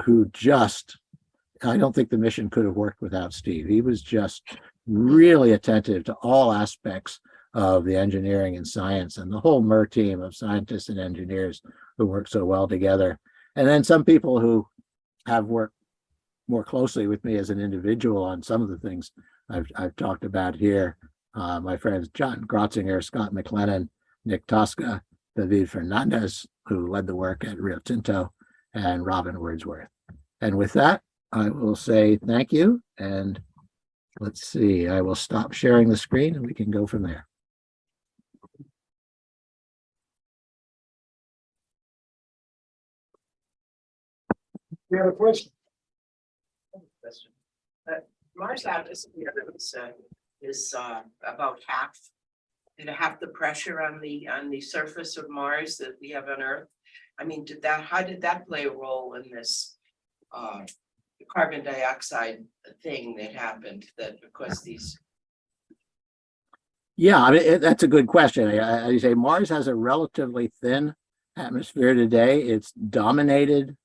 who just, I don't think the mission could have worked without Steve. He was just really attentive to all aspects of the engineering and science, and the whole MER team of scientists and engineers who work so well together. And then some people who have worked more closely with me as an individual on some of the things I've talked about here. My friends John Grotzinger, Scott McLennan, Nick Tosca, David Fernandez, who led the work at Rio Tinto, and Robin Wordsworth. And with that, I will say thank you. And let's see, I will stop sharing the screen and we can go from there. You have a question? Mars atmosphere is about half the pressure on the surface of Mars that we have on Earth. I mean, how did that play a role in this carbon dioxide thing that happened? That of course these. Yeah, I mean that's a good question. As you say, Mars has a relatively thin atmosphere today. It's dominated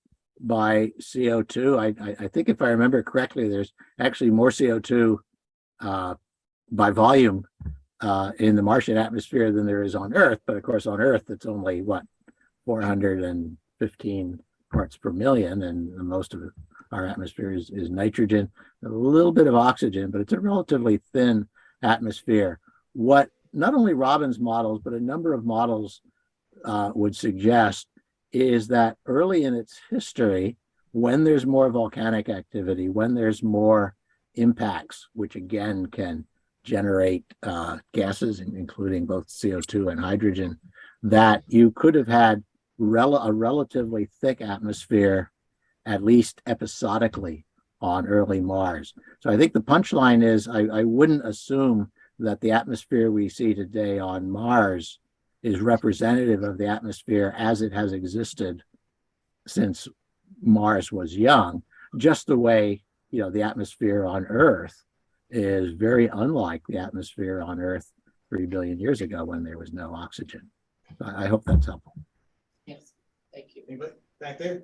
by CO2. I think if I remember correctly, there's actually more CO2 by volume in the Martian atmosphere than there is on Earth. But of course, on Earth, it's only what, 415 parts per million, and most of our atmosphere is nitrogen, a little bit of oxygen, but it's a relatively thin atmosphere. What not only Robin's models, but a number of models would suggest is that early in its history, when there's more volcanic activity, when there's more impacts, which again can generate gases, including both CO2 and hydrogen, that you could have had a relatively thick atmosphere, at least episodically, on early Mars. So I think the punchline is I wouldn't assume that the atmosphere we see today on Mars is representative of the atmosphere as it has existed since Mars was young, just the way, you know, the atmosphere on Earth is very unlike the atmosphere on Earth 3 billion years ago when there was no oxygen. I hope that's helpful. Yes, thank you. Anybody back there?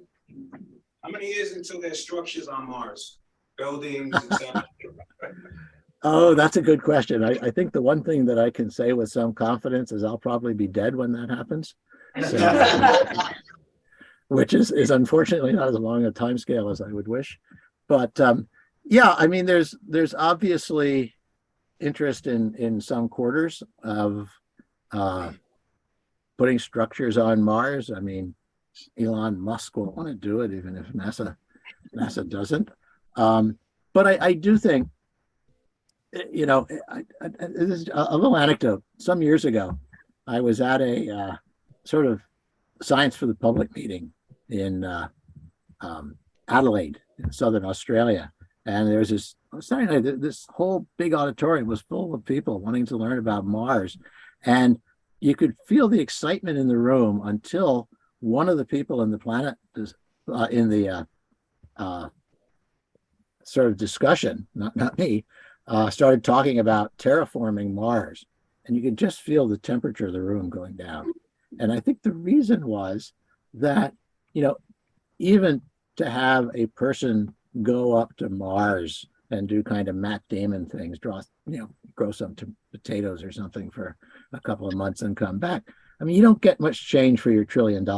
How many years until there's structures on Mars? Buildings, etc. Oh, that's a good question. I think the one thing that I can say with some confidence is I'll probably be dead when that happens. So, which is unfortunately not as long a time scale as I would wish. But yeah, I mean, there's obviously interest in some quarters of putting structures on Mars. I mean, Elon Musk will want to do it, even if NASA doesn't. But I do think, you know, this is a little anecdote. Some years ago, I was at a sort of science for the public meeting in Adelaide, in Southern Australia. And there's this whole big auditorium was full of people wanting to learn about Mars. And you could feel the excitement in the room until one of the people in the sort of discussion, not me, started talking about terraforming Mars, and you could just feel the temperature of the room going down. And I think the reason was that, even to have a person go up to Mars and do kind of Matt Damon things, grow some potatoes or something for a couple of months and come back. I mean, you don't get much change for your $1 trillion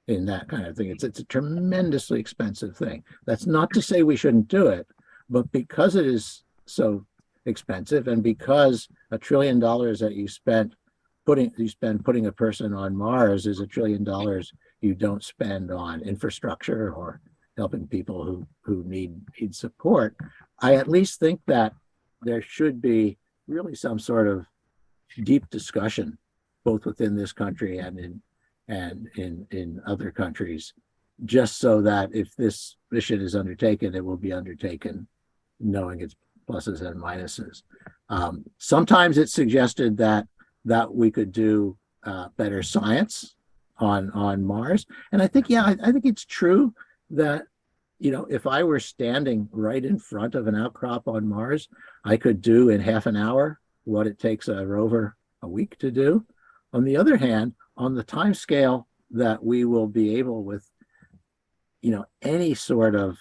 in that kind of thing. It's a tremendously expensive thing. That's not to say we shouldn't do it, but because it is so expensive and because $1 trillion that you spend putting a person on Mars is $1 trillion you don't spend on infrastructure or helping people who need support. I at least think that there should be really some sort of deep discussion, both within this country and in other countries, just so that if this mission is undertaken, it will be undertaken knowing its pluses and minuses. Sometimes it's suggested that we could do better science on Mars, and I think it's true that if I were standing right in front of an outcrop on Mars, I could do in half an hour what it takes a rover a week to do. On the other hand, on the time scale that we will be able with, any sort of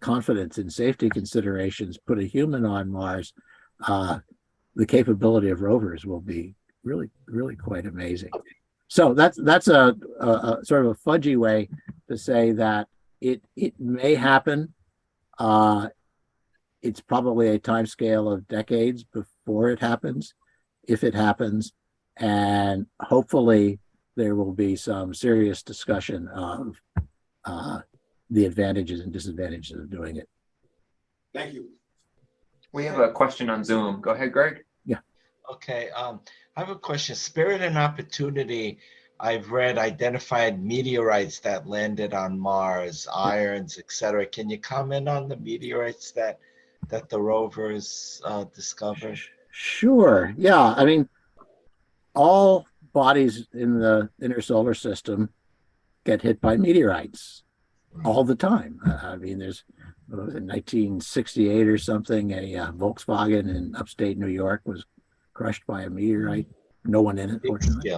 confidence in safety considerations, put a human on Mars, the capability of rovers will be really, really quite amazing. So that's a sort of a fudgy way to say that it may happen. It's probably a time scale of decades before it happens, if it happens, and hopefully there will be some serious discussion of the advantages and disadvantages of doing it. Thank you. We have a question on Zoom. Go ahead, Greg. Okay, I have a question. Spirit and Opportunity, I've read, identified meteorites that landed on Mars, irons, etc. Can you comment on the meteorites that the rovers discovered? Sure. Yeah. I mean, all bodies in the inner solar system get hit by meteorites all the time. I mean, there's in 1968 or something, a Volkswagen in upstate New York was crushed by a meteorite. No one in it, fortunately.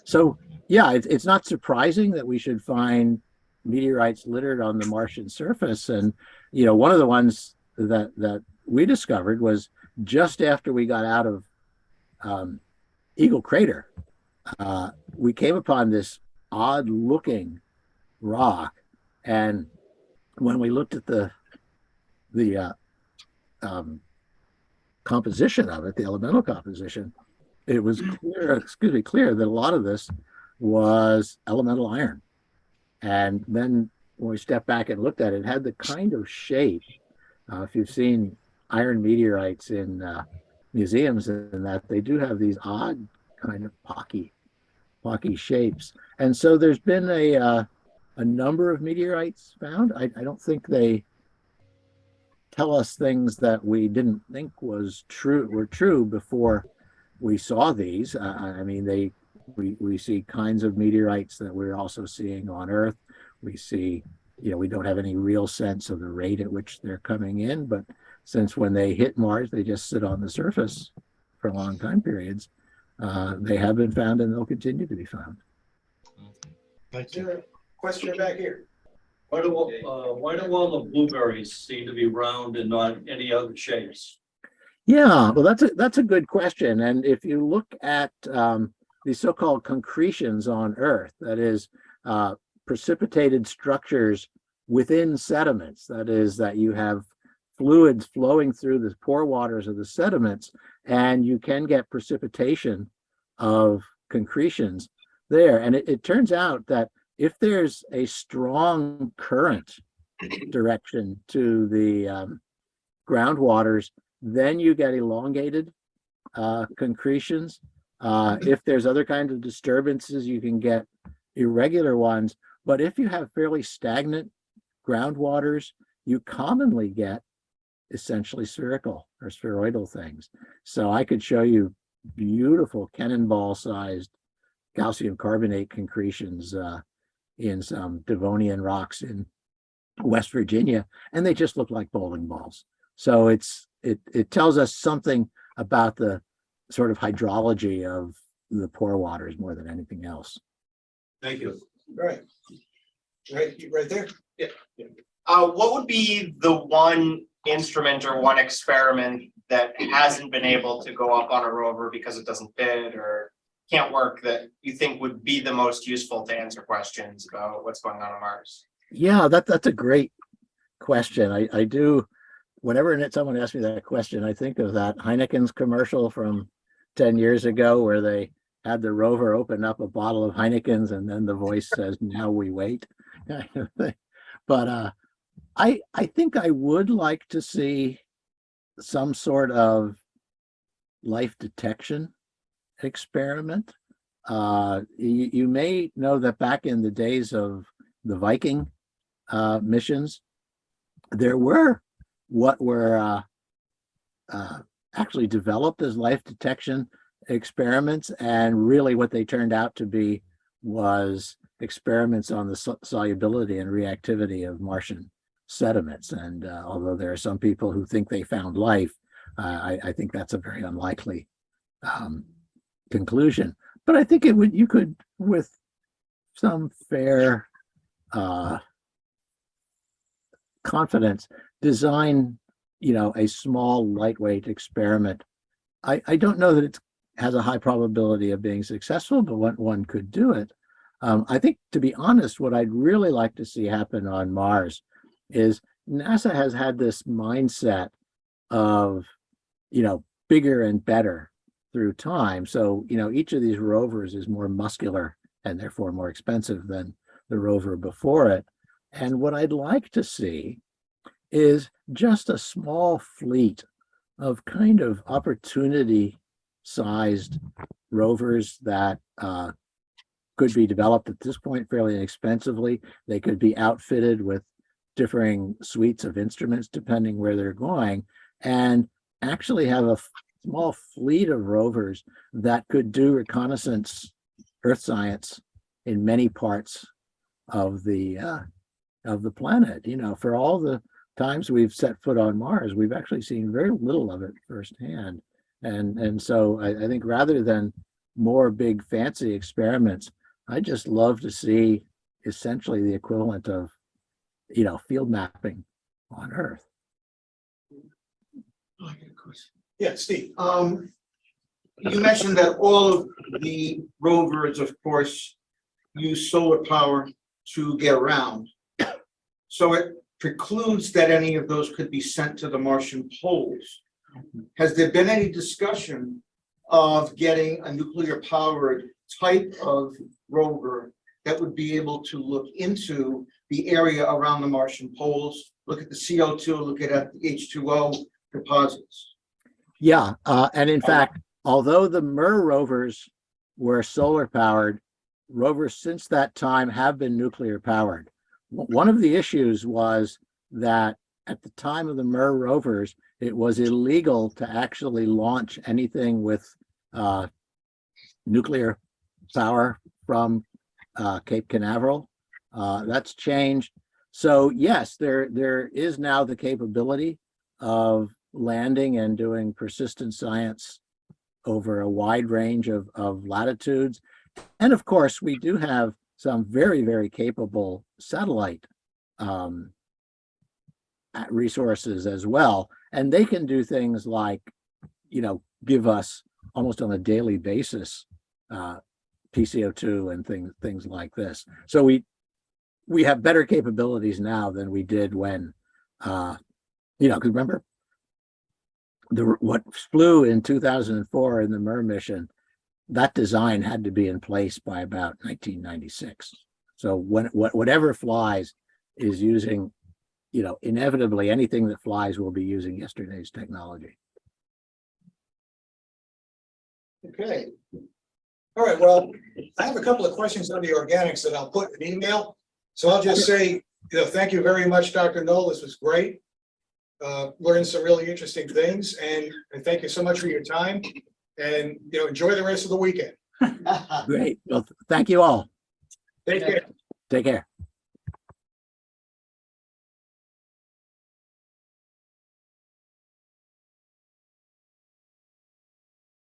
So yeah, it's not surprising that we should find meteorites littered on the Martian surface. And one of the ones that we discovered was just after we got out of Eagle Crater. We came upon this odd looking rock, and when we looked at the composition of it, the elemental composition, it was clear that a lot of this was elemental iron. And then when we stepped back and looked at it, it had the kind of shape, if you've seen iron meteorites in museums, and that they do have these odd kind of pocky shapes. And so there's been a number of meteorites found. I don't think they tell us things that we didn't think were true before we saw these. I mean, we see kinds of meteorites that we're also seeing on Earth. We see, we don't have any real sense of the rate at which they're coming in, but since when they hit Mars, they just sit on the surface for long time periods, they have been found and they'll continue to be found. Thank Is you. there a question back here? Why do all the blueberries seem to be round and not any other shapes? Yeah, well, that's a good question. And if you look at these so-called concretions on Earth, that is precipitated structures within sediments, that is that you have fluids flowing through the pore waters of the sediments, and you can get precipitation of concretions there. And it turns out that if there's a strong current direction to the groundwaters, then you get elongated concretions. If there's other kinds of disturbances, you can get irregular ones. But if you have fairly stagnant groundwaters, you commonly get essentially spherical or spheroidal things. So I could show you beautiful cannonball-sized calcium carbonate concretions in some Devonian rocks in West Virginia, and they just look like bowling balls. So it tells us something about the sort of hydrology of the pore waters more than anything else. Thank you. Right. Right there. What would be the one instrument or one experiment that hasn't been able to go up on a rover because it doesn't fit or can't work that you think would be the most useful to answer questions about what's going on Mars? Yeah, that's a great question. I do, whenever someone asks me that question, I think of that Heineken's commercial from 10 years ago where they had the rover open up a bottle of Heineken's and then the voice says, "Now we wait." But I think I would like to see some sort of life detection experiment. You may know that back in the days of the Viking missions, there were what were actually developed as life detection experiments, and really what they turned out to be was experiments on the solubility and reactivity of Martian sediments. And although there are some people who think they found life, I think that's a very unlikely conclusion. But I think you could, with some fair confidence, design, a small, lightweight experiment. I don't know that it has a high probability of being successful, but one could do it. I think, to be honest, what I'd really like to see happen on Mars is NASA has had this mindset of, bigger and better through time. So, each of these rovers is more muscular and therefore more expensive than the rover before it. And what I'd like to see is just a small fleet of kind of opportunity-sized rovers that could be developed at this point fairly inexpensively. They could be outfitted with differing suites of instruments depending where they're going, and actually have a small fleet of rovers that could do reconnaissance Earth science in many parts of the planet. For all the times we've set foot on Mars, we've actually seen very little of it firsthand. And so I think rather than more big fancy experiments, I just love to see essentially the equivalent of, field mapping on Earth. Yeah, Steve. You mentioned that all of the rovers, of course, use solar power to get around. So it precludes that any of those could be sent to the Martian poles. Has there been any discussion of getting a nuclear powered type of rover that would be able to look into the area around the Martian poles, look at the CO2, look at the H2O deposits? Yeah, and in fact, although the MER rovers were solar powered, rovers since that time have been nuclear powered. One of the issues was that at the time of the MER rovers, it was illegal to actually launch anything with nuclear power from Cape Canaveral. That's changed. So yes, there is now the capability of landing and doing persistent science over a wide range of latitudes. And of course, we do have some very, very capable satellite resources as well. And they can do things like, give us almost on a daily basis PCO2 and things like this. So we have better capabilities now than we did when, because remember, what flew in 2004 in the MER mission, that design had to be in place by about 1996. So whatever flies is using, inevitably anything that flies will be using yesterday's technology. Okay. All right, well, I have a couple of questions on the organics that I'll put in email. So I'll just say, thank you very much, Dr. Knoll. This was great. Learned some really interesting things, and thank you so much for your time. And enjoy the rest of the weekend. Great. Well, thank you all. Take care. Take care.